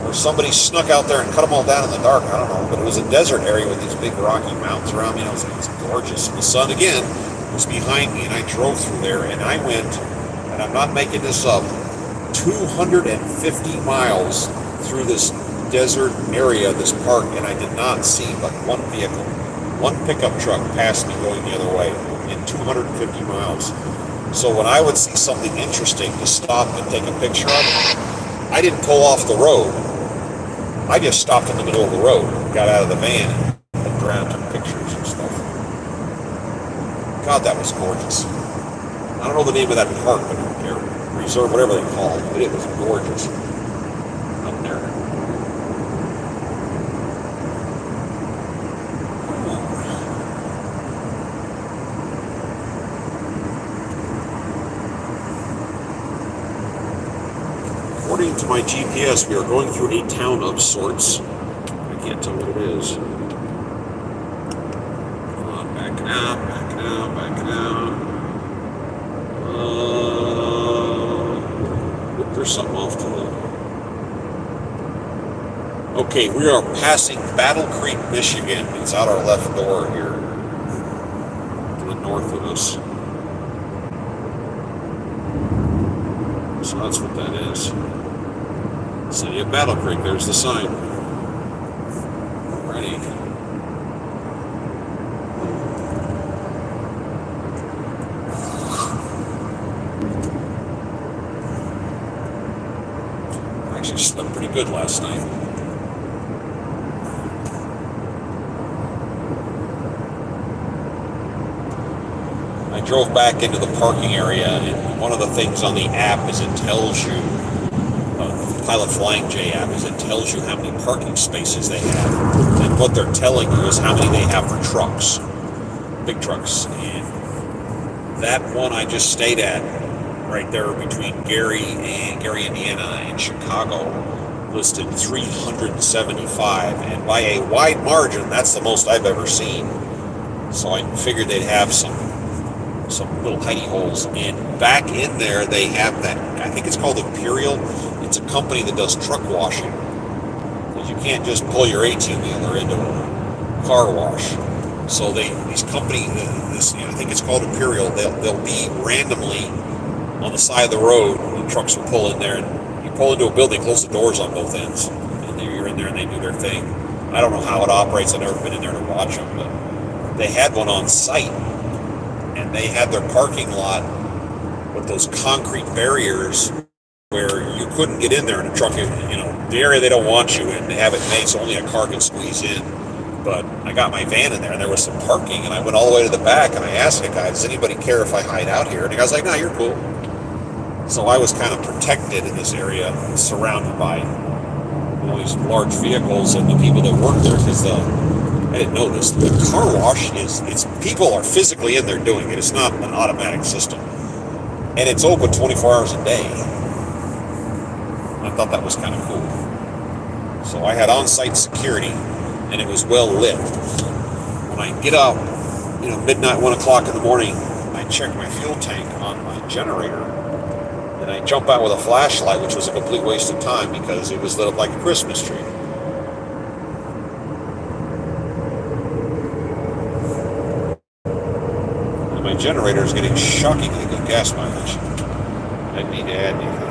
A: Or somebody snuck out there and cut them all down in the dark, I don't know, but it was a desert area with these big rocky mountains around me, and it was gorgeous. And the sun, again, was behind me, and I drove through there, and I went, and I'm not making this up, 250 miles through this desert area, this park, and I did not see but one vehicle. One pickup truck passed me going the other way in 250 miles. So when I would see something interesting to stop and take a picture of it, I didn't pull off the road. I just stopped in the middle of the road, got out of the van, and looked around, took pictures and stuff. God, that was gorgeous. I don't know the name of that park, but reserve, whatever they call it, but it was gorgeous up there. According to my GPS, we are going through a town of sorts. I can't tell what it is. Come on, backing out. There's something off to the... Okay, we are passing Battle Creek, Michigan. It's out our left door here, to the north of us. So that's what that is. City of Battle Creek, there's the sign. Ready. I actually slept pretty good last night. I drove back into the parking area, and one of the things on the app is it tells you, Pilot Flying J app, is it tells you how many parking spaces they have. And what they're telling you is how many they have for trucks, big trucks. And that one I just stayed at, right there between Gary, Indiana, and Chicago, listed 375. And by a wide margin, that's the most I've ever seen. So I figured they'd have some little hidey holes. And back in there, they have that, I think it's called Imperial. It's a company that does truck washing. Because you can't just pull your 18-wheeler into a car wash. So these companies, I think it's called Imperial, they'll be randomly on the side of the road, and trucks will pull in there, and you pull into a building, close the doors on both ends, and you're in there and they do their thing. I don't know how it operates, I've never been in there to watch them, but they had one on site, and they had their parking lot with those concrete barriers where you couldn't get in there in a truck, the area they don't want you in, they have it made so only a car can squeeze in. But I got my van in there, and there was some parking, and I went all the way to the back, and I asked the guy, does anybody care if I hide out here? And the guy's like, no, you're cool. So I was kind of protected in this area, surrounded by all these large vehicles and the people that work there, because I didn't know this. The car wash people are physically in there doing it. It's not an automatic system. And it's open 24 hours a day. I thought that was kind of cool. So I had on-site security, and it was well lit. When I get up, midnight, 1 o'clock in the morning, I check my fuel tank on my generator, and I jump out with a flashlight, which was a complete waste of time because it was lit up like a Christmas tree. And my generator is getting shockingly good gas mileage. I need to add anything.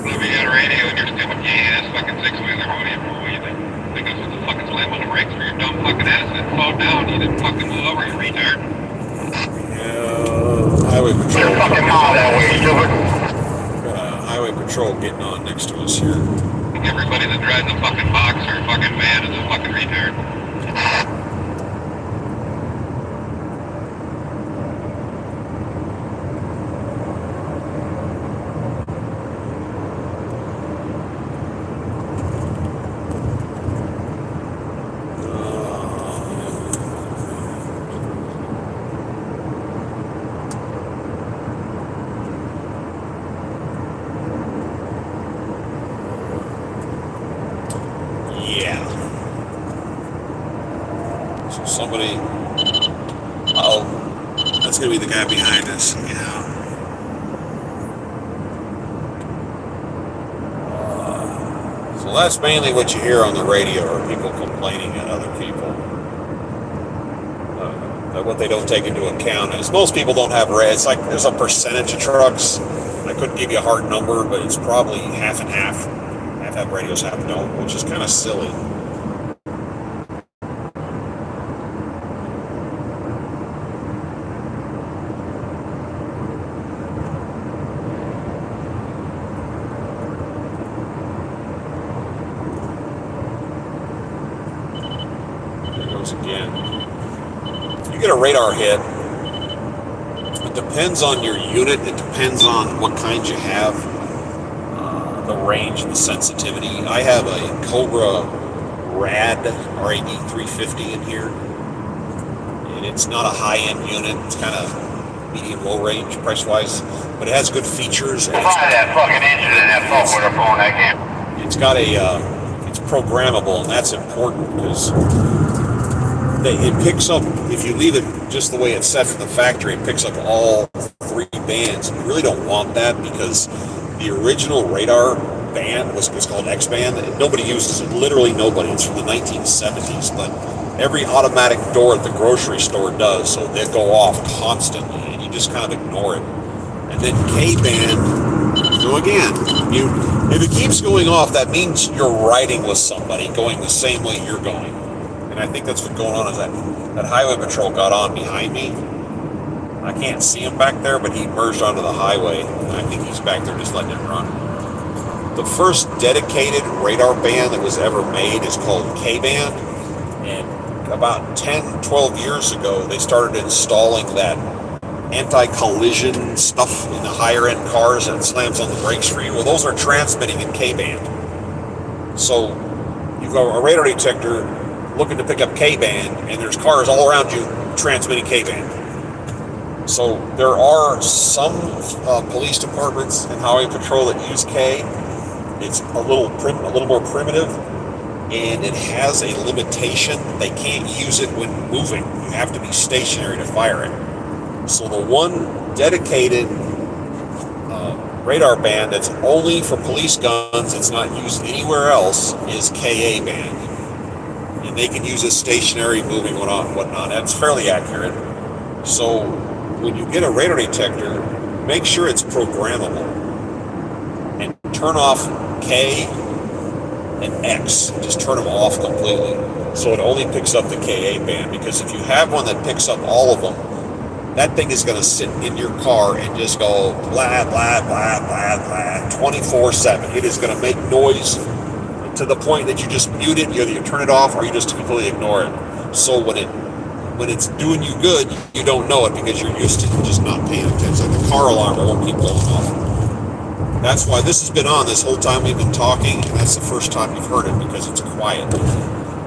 B: If you got a radio and you're stupid ass fucking six-wheeler, what do you think? Think I'm supposed to fucking slam on the brakes for your dumb fucking ass and slow down? You didn't fucking move over, you retard.
A: Highway patrol.
B: Your fucking mom that way, stupid.
A: Highway patrol getting on next to us here.
B: Everybody that drives a fucking box or a fucking van is a fucking retard.
A: Somebody, that's gonna be the guy behind us. Yeah. So that's mainly what you hear on the radio, are people complaining at other people. What they don't take into account is most people don't have it's like there's a percentage of trucks. I couldn't give you a hard number, but it's probably half and half. Half have radios, half don't, which is kind of silly. Again, if you get a radar hit, it depends on your unit, it depends on what kind you have, the range and the sensitivity. I have a Cobra RAD 350 in here, and it's not a high-end unit, it's kind of medium low range price wise, but it has good features. And
B: that fucking engine in that phone, I can't.
A: It's got it's programmable, and that's important because it picks up, if you leave it just the way it's set from the factory, it picks up all three bands. You really don't want that because the original radar band was called X band. Nobody uses it, literally nobody. It's from the 1970s, but every automatic door at the grocery store does, so they go off constantly, and you just kind of ignore it. And then K band, so again, if it keeps going off, that means you're riding with somebody going the same way you're going. And I think that's what's going on is that highway patrol got on behind me. I can't see him back there, but he merged onto the highway. And I think he's back there just letting it run. The first dedicated radar band that was ever made is called K-band. And about 10, 12 years ago, they started installing that anti-collision stuff in the higher end cars and it slams on the brakes for you. Well, those are transmitting in K-band. So you've got a radar detector looking to pick up K-band, and there's cars all around you transmitting K-band. So there are some police departments and highway patrol that use K. It's a little more primitive, and it has a limitation. They can't use it when moving. You have to be stationary to fire it. So the one dedicated radar band that's only for police guns, it's not used anywhere else, is KA band. And they can use it stationary, moving, whatnot. That's fairly accurate. So when you get a radar detector, make sure it's programmable. And turn off K and X. Just turn them off completely. So it only picks up the KA band. Because if you have one that picks up all of them, that thing is going to sit in your car and just go blah, blah, blah, blah, blah, 24/7. It is going to make noise to the point that you just mute it, either you turn it off or you just completely ignore it. So when it's doing you good, you don't know it because you're used to just not paying attention. Like the car alarm won't keep going off. That's why this has been on this whole time we've been talking, and that's the first time you've heard it because it's quiet.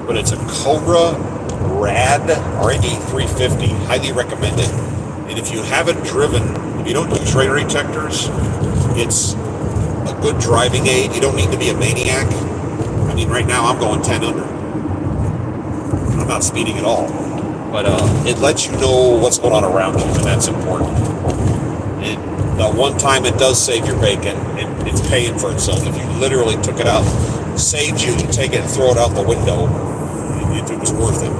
A: But it's a Cobra RAD 350, highly recommended. And if you haven't driven, if you don't use radar detectors, it's a good driving aid. You don't need to be a maniac. I mean, right now I'm going 10 under. I'm not speeding at all. But it lets you know what's going on around you, and that's important. And the one time it does save your bacon, it's paying for itself. If you literally took it out, saved you to take it and throw it out the window, it was worth it.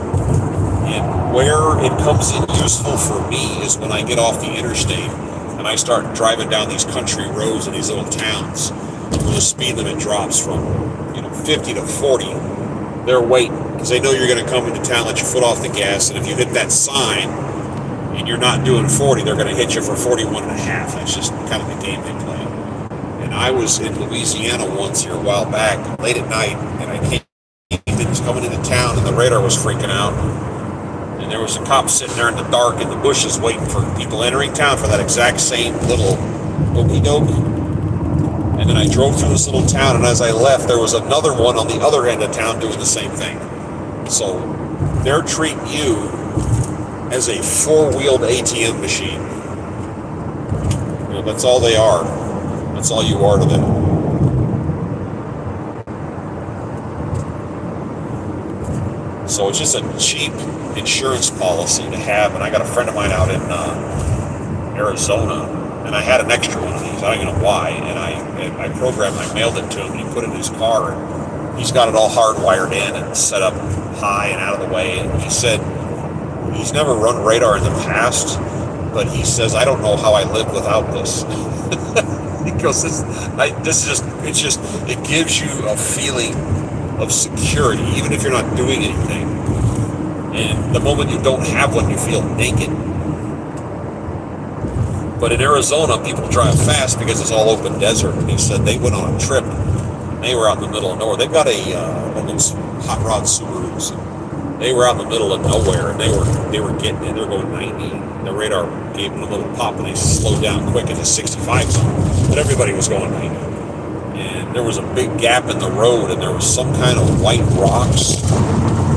A: And where it comes in useful for me is when I get off the interstate and I start driving down these country roads in these little towns where the speed limit drops from 50 to 40. They're waiting because they know you're going to come into town, let your foot off the gas, and if you hit that sign and you're not doing 40, they're going to hit you for 41 and a half. That's just kind of the game they play. And I was in Louisiana once here a while back, late at night, and I came coming into town, and the radar was freaking out. And there was a cop sitting there in the dark in the bushes waiting for people entering town for that exact same little okey-doke. And then I drove through this little town, and as I left, there was another one on the other end of town doing the same thing. So they're treating you as a four-wheeled ATM machine. That's all they are. That's all you are to them. So it's just a cheap insurance policy to have. And I got a friend of mine out in Arizona, and I had an extra one of these. I don't even know why. And I programmed, I mailed it to him, and he put it in his car. And he's got it all hardwired in and set up high and out of the way. And he said he's never run radar in the past, but he says, I don't know how I live without this. He goes, it gives you a feeling of security, even if you're not doing anything. And the moment you don't have one, you feel naked. But in Arizona, people drive fast because it's all open desert. And he said they went on a trip. And they were out in the middle of nowhere. They've got one of those hot rod Subarus. And they were out in the middle of nowhere, and they were getting in. They were going 90. The radar gave them a little pop, and they slowed down quick at the 65 zone. But everybody was going 90. And there was a big gap in the road, and there was some kind of white rocks,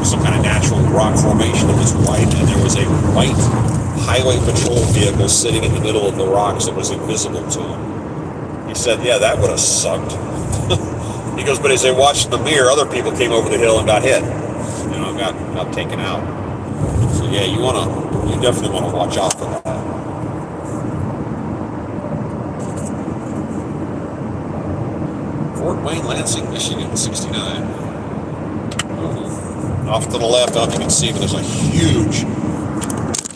A: some kind of natural rock formation that was white, and there was a white highway patrol vehicle sitting in the middle of the rocks that was invisible to him. He said, yeah, that would have sucked. He goes, but as they watched in the mirror, other people came over the hill and got hit, got taken out. So yeah, you definitely want to watch out for that. Fort Wayne, Lansing, Michigan, 69. Off to the left, I don't know if you can see, but there's a huge,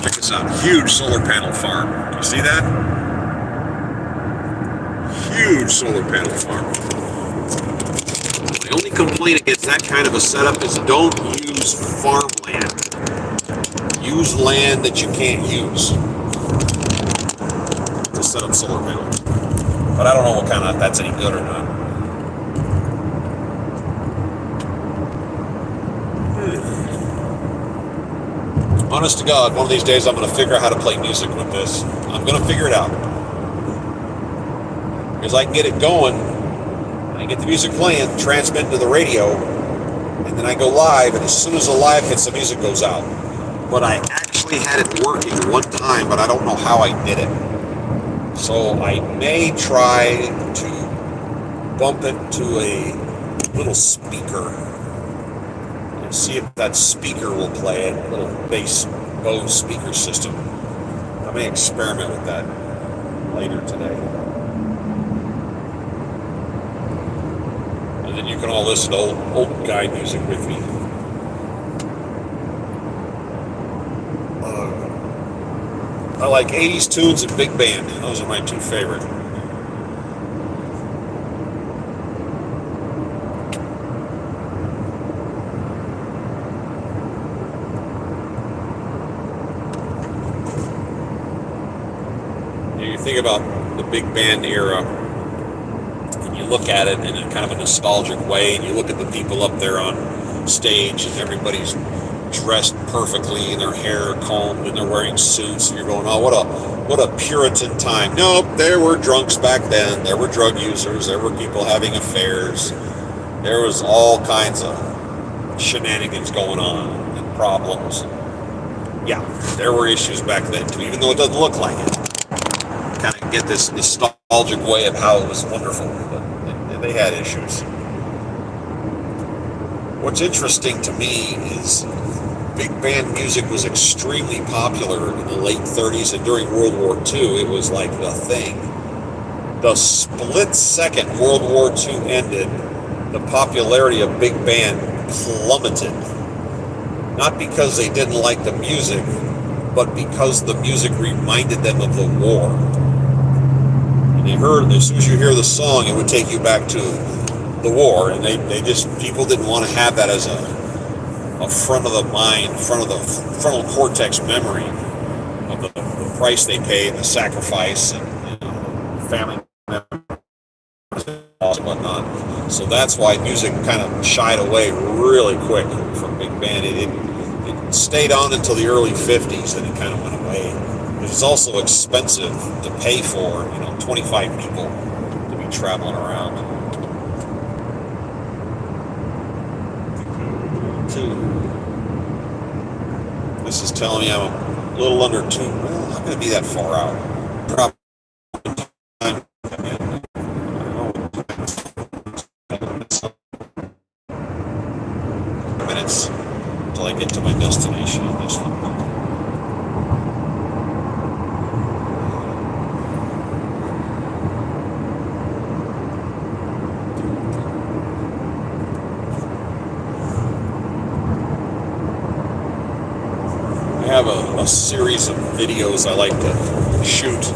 A: check this out, huge solar panel farm. You see that? Huge solar panel farm. The only complaint against that kind of a setup is don't use farmland. Use land that you can't use to set up solar panels. But I don't know if that's any good or not. Honest to God, one of these days I'm going to figure out how to play music with this. I'm going to figure it out. Because I can get it going, I get the music playing, transmit to the radio, and then I go live, and as soon as the live hits, the music goes out. But I actually had it working one time, but I don't know how I did it. So I may try to bump it to a little speaker. See if that speaker will play it, a little bass Bose speaker system. I may experiment with that later today. And then you can all listen to old guy music with me. I like 80s tunes and big band. Those are my two favorite. Think about the big band era, and you look at it in a kind of a nostalgic way, and you look at the people up there on stage, and everybody's dressed perfectly, and their hair combed, and they're wearing suits, and you're going, oh, what a Puritan time. Nope, there were drunks back then, there were drug users, there were people having affairs, there was all kinds of shenanigans going on, and problems. Yeah, there were issues back then too, even though it doesn't look like it. Kind of get this nostalgic way of how it was wonderful, but they had issues. What's interesting to me is big band music was extremely popular in the late 30s, and during World War II, it was like the thing. The split second World War II ended, the popularity of big band plummeted. not because they didn't like the music, but because the music reminded them of the war. And they heard, as soon as you hear the song, it would take you back to the war, and they just, people didn't want to have that as a front of the mind, front of the frontal cortex memory of the price they paid, the sacrifice, and family members and whatnot. So that's why music kind of shied away really quick from big band. It stayed on until the early 50s, and it kind of went away. It's also expensive to pay for, 25 people to be traveling around. This is telling me I'm a little under 2. Well, I'm not going to be that far out. Probably minutes until I get to my destination on this one. I have a series of videos I like to shoot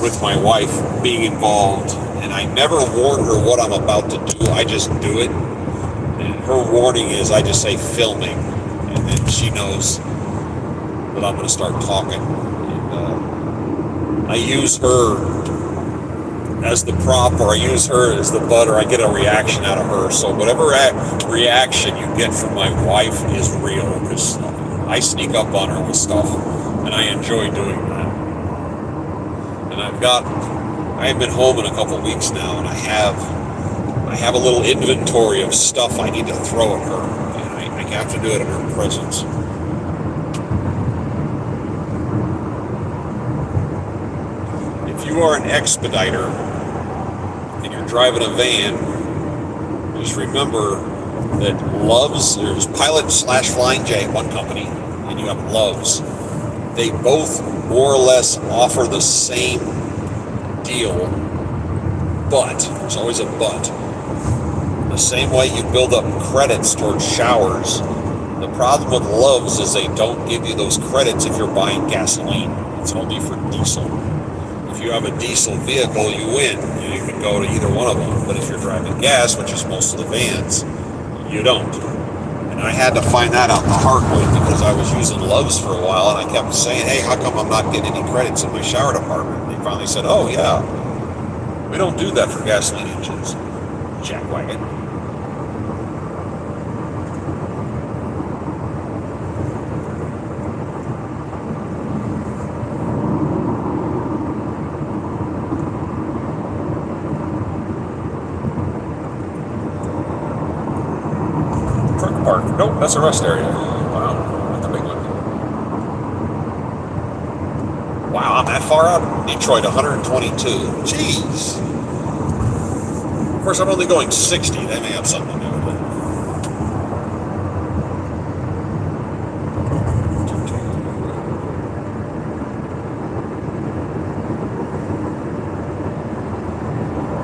A: with my wife being involved, and I never warn her what I'm about to do. I just do it. And her warning is I just say filming, and then she knows that I'm going to start talking. And I use her as the prop, or I use her as the butt, or I get a reaction out of her. So whatever reaction you get from my wife is real, because I sneak up on her with stuff, and I enjoy doing that. And I have been home in a couple weeks now, and I have a little inventory of stuff I need to throw at her, and I have to do it in her presence. If you are an expediter and you're driving a van, just remember that there's Pilot/Flying J, one company, and you have Loves. They both more or less offer the same deal, but there's always a but. The same way you build up credits towards showers, the problem with Loves is they don't give you those credits if you're buying gasoline. It's only for diesel. If you have a diesel vehicle, you win. You can go to either one of them. But if you're driving gas, which is most of the vans, you don't. And I had to find that out the hard way, because I was using Loves for a while, and I kept saying, hey, how come I'm not getting any credits in my shower department? They finally said, oh yeah, we don't do that for gasoline engines, jackwagon. Nope, that's a rest area. Wow, that's a big one. Wow, I'm that far out? Detroit, 122. Jeez. Of course, I'm only going 60. That may have something to do with it.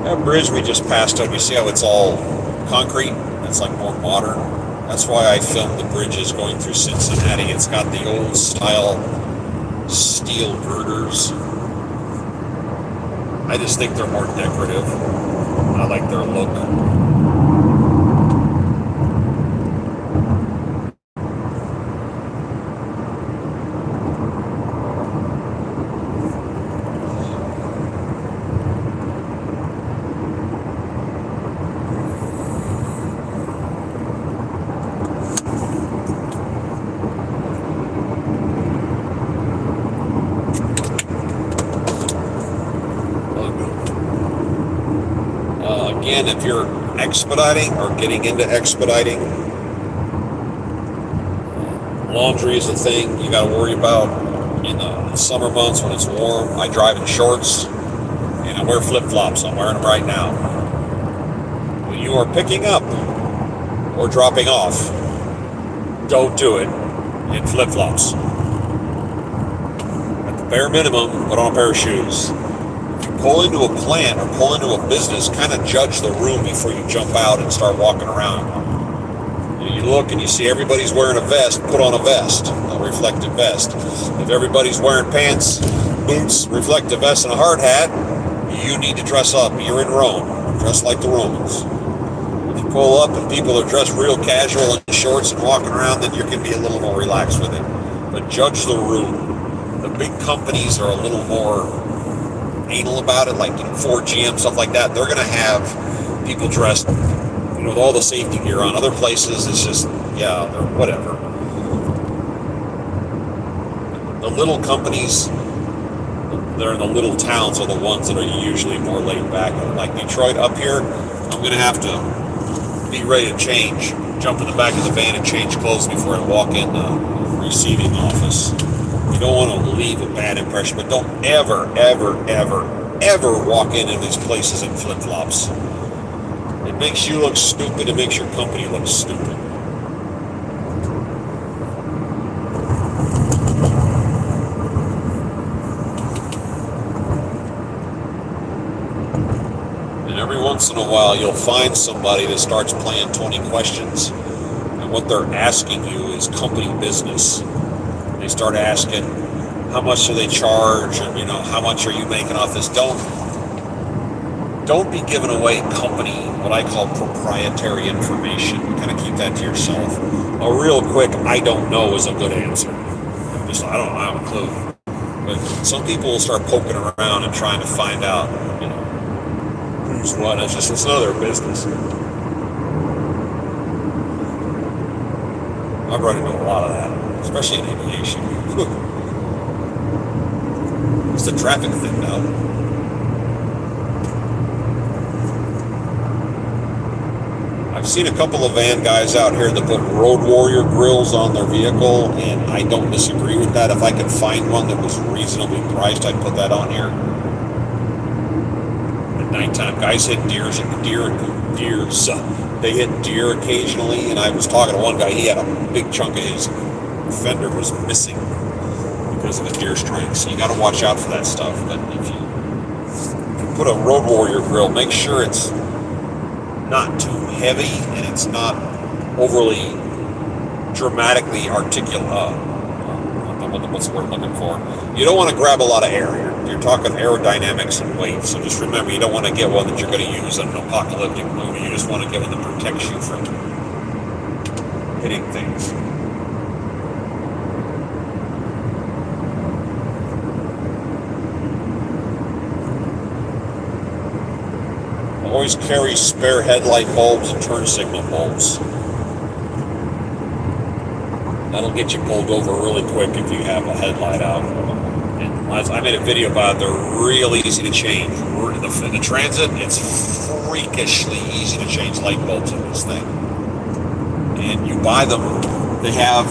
A: That bridge we just passed on, you see how it's all concrete? It's like more modern. That's why I filmed the bridges going through Cincinnati. It's got the old style steel girders. I just think they're more decorative. I like their look. Again, if you're expediting or getting into expediting, laundry is a thing you got to worry about. In the summer months when it's warm, I drive in shorts and I wear flip-flops. I'm wearing them right now. When you are picking up or dropping off, don't do it in flip-flops. At the bare minimum, put on a pair of shoes. Pull into a plant or pull into a business, kind of judge the room before you jump out and start walking around. You look and you see everybody's wearing a vest, put on a vest, a reflective vest. If everybody's wearing pants, boots, reflective vest, and a hard hat, you need to dress up. You're in Rome. Dress like the Romans. If you pull up and people are dressed real casual in shorts and walking around, then you can be a little more relaxed with it. But judge the room. The big companies are a little more anal about it, like Ford, GM, stuff like that. They're going to have people dressed with all the safety gear on. Other places, it's just, yeah, they're whatever. The little companies that are in the little towns are the ones that are usually more laid back. Like Detroit up here, I'm going to have to be ready to change, jump in the back of the van and change clothes before I walk in the receiving office. You don't want to leave a bad impression, but don't ever walk into these places in flip-flops. It makes you look stupid. It makes your company look stupid. And every once in a while, you'll find somebody that starts playing 20 questions. And what they're asking you is company business. They start asking, how much do they charge? And, how much are you making off this? Don't be giving away company, what I call proprietary information. Kind of keep that to yourself. A real quick, I don't know is a good answer. I don't have a clue. But some people will start poking around and trying to find out, who's what. It's none of their business. I've run into a lot of that, especially in aviation. It's the traffic thing now. I've seen a couple of van guys out here that put Road Warrior grills on their vehicle, and I don't disagree with that. If I could find one that was reasonably priced, I'd put that on here. At nighttime, guys hit deers. They hit deer occasionally, and I was talking to one guy. He had a big chunk of his fender was missing because of a deer strike. So you got to watch out for that stuff. But if you put a Road Warrior grill, make sure it's not too heavy and it's not overly dramatically articulate. What's the word I'm looking for? You don't want to grab a lot of air. You're talking aerodynamics and weight. So just remember, you don't want to get one that you're going to use in an apocalyptic movie. You just want to get one that protects you from hitting things. Always carry spare headlight bulbs and turn signal bulbs. That'll get you pulled over really quick if you have a headlight out. And I made a video about it. They're real easy to change. In the Transit, it's freakishly easy to change light bulbs in this thing. And you buy them, they have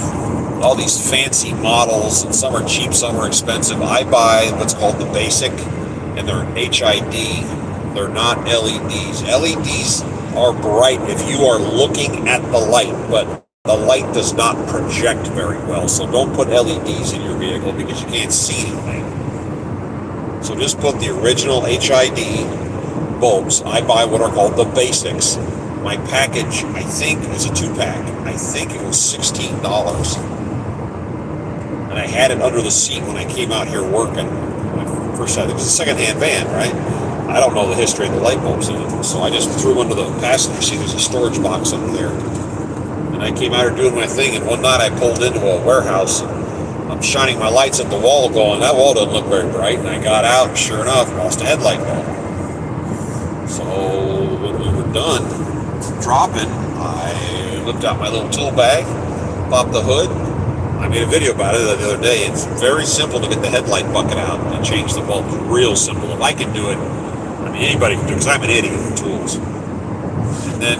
A: all these fancy models, and some are cheap, some are expensive. I buy what's called the basic, and they're HID. They're not LEDs. LEDs are bright if you are looking at the light, but the light does not project very well. So don't put LEDs in your vehicle because you can't see anything. So just put the original HID bulbs. I buy what are called the basics. My package, I think, is a 2-pack. I think it was $16. And I had it under the seat when I came out here working. First time, it was a second-hand van, right? I don't know the history of the light bulbs in it, so I just threw them under the passenger seat. There's a storage box under there. And I came out here doing my thing, and one night I pulled into a warehouse, and I'm shining my lights at the wall going, that wall doesn't look very bright. And I got out, and sure enough, lost a headlight bulb. So when we were done dropping, I whipped out my little tool bag, popped the hood. I made a video about it the other day. It's very simple to get the headlight bucket out and change the bulb. Real simple. If I can do it, anybody can do it, because I'm an idiot with tools. And then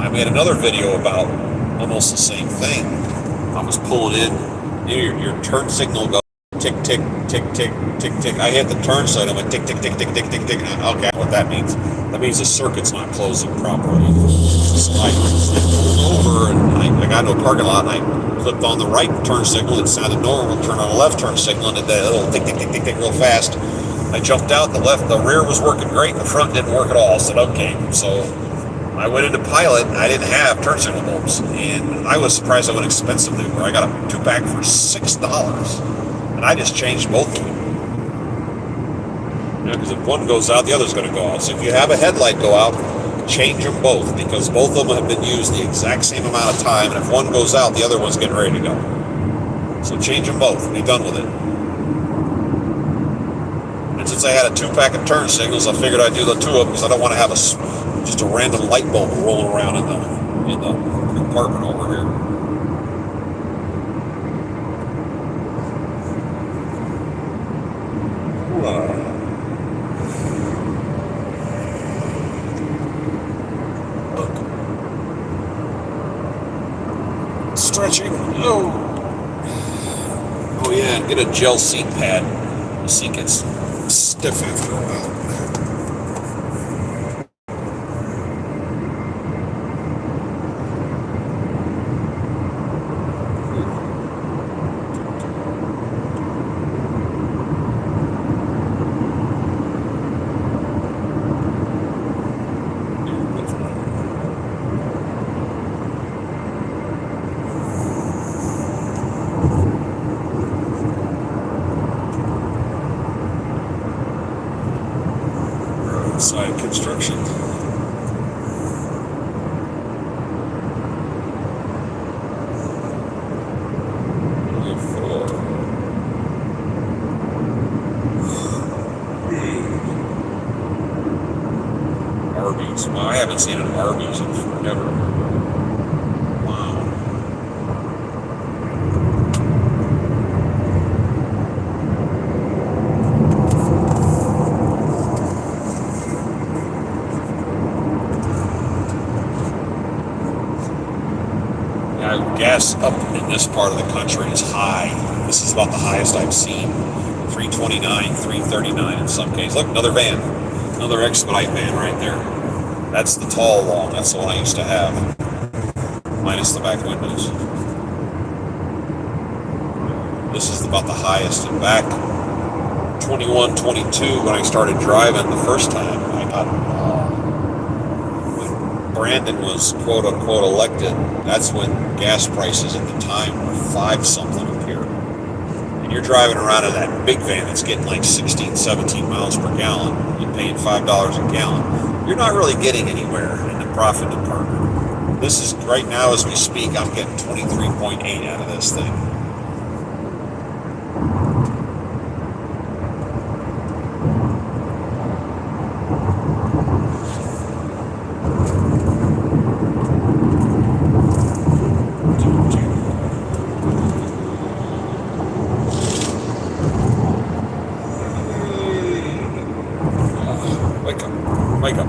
A: I made another video about almost the same thing. I was pulling in, your turn signal goes tick, tick, tick, tick, tick, tick. I hit the turn sign, I went tick, tick, tick, tick, tick, tick, tick. Okay, what that means? That means the circuit's not closing properly. So I pulled over, and I got into a parking lot, and I clipped on the right turn signal. It sounded normal. Turned on the left turn signal, and did that little tick, tick, tick, tick, tick real fast. I jumped out. The rear was working great. The front didn't work at all. I said, okay. So I went into pilot, I didn't have turn signal bulbs, and I was surprised how inexpensive they were. I got a 2-pack for $6, and I just changed both of them. Because if one goes out, the other's going to go out. So if you have a headlight go out, change them both, because both of them have been used the exact same amount of time, and if one goes out, the other one's getting ready to go. So change them both, be done with it. And since I had a 2-pack of turn signals, I figured I'd do the 2 of them, because I don't want to have just a random light bulb rolling around in the compartment over here. Stretching. Oh yeah, get a gel seat pad. The seat gets stiff after a while. Side construction. Arby's. Well, I haven't seen an Arby's in forever. Wow. Gas up in this part of the country is high. This is about the highest I've seen. 329, 339 in some cases. Look, another van. Another Expedite van right there. That's the tall long. That's the one I used to have. Minus the back windows. This is about the highest. And back 21, 22, when I started driving the first time, I got... Brandon was quote unquote elected, that's when gas prices at the time were 5 something up here. And you're driving around in that big van that's getting like 16, 17 miles per gallon. You're paying $5 a gallon. You're not really getting anywhere in the profit department. This is right now as we speak, I'm getting 23.8 out of this thing. Wake up.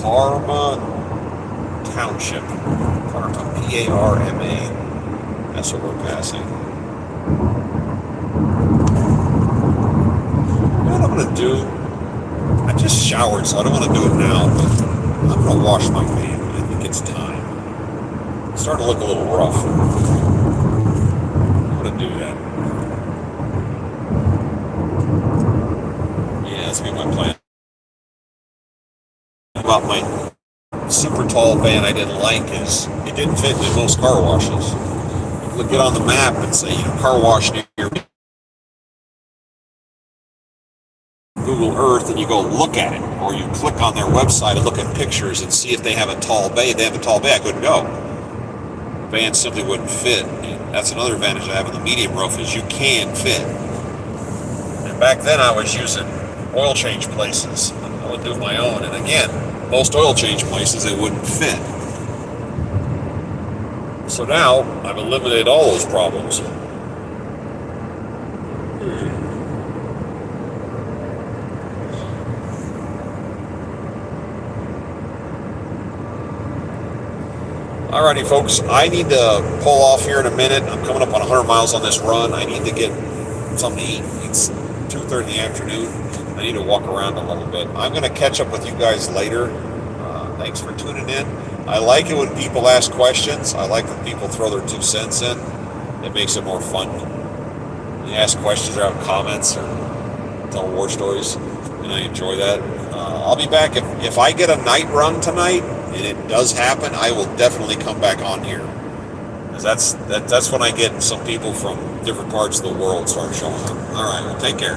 A: Parma Township. Parma, P-A-R-M-A. That's what we're passing. You know what I'm going to do? I just showered, so I don't want to do it now, but I'm going to wash my van. I think it's time. It's starting to look a little rough. I'm going to do that. That's been my plan. About my super tall van I didn't like is it didn't fit in most car washes. You get on the map and say, car wash near Google Earth, and you go look at it, or you click on their website and look at pictures and see if they have a tall bay. If they have a tall bay, I couldn't go. The van simply wouldn't fit. And that's another advantage I have in the medium roof is you can fit. And back then I was using oil change places. I would do my own, and again, most oil change places it wouldn't fit. So now I've eliminated all those problems. Alrighty, folks, I need to pull off here in a minute. I'm coming up on 100 miles on this run. I need to get something to eat. It's 2:30 in the afternoon. I need to walk around a little bit. I'm going to catch up with you guys later. Thanks for tuning in. I like it when people ask questions. I like when people throw their 2 cents in. It makes it more fun. When you ask questions or have comments or tell war stories, and I enjoy that. I'll be back if I get a night run tonight, and it does happen. I will definitely come back on here, because that's when I get some people from different parts of the world start showing up. All right, well, take care.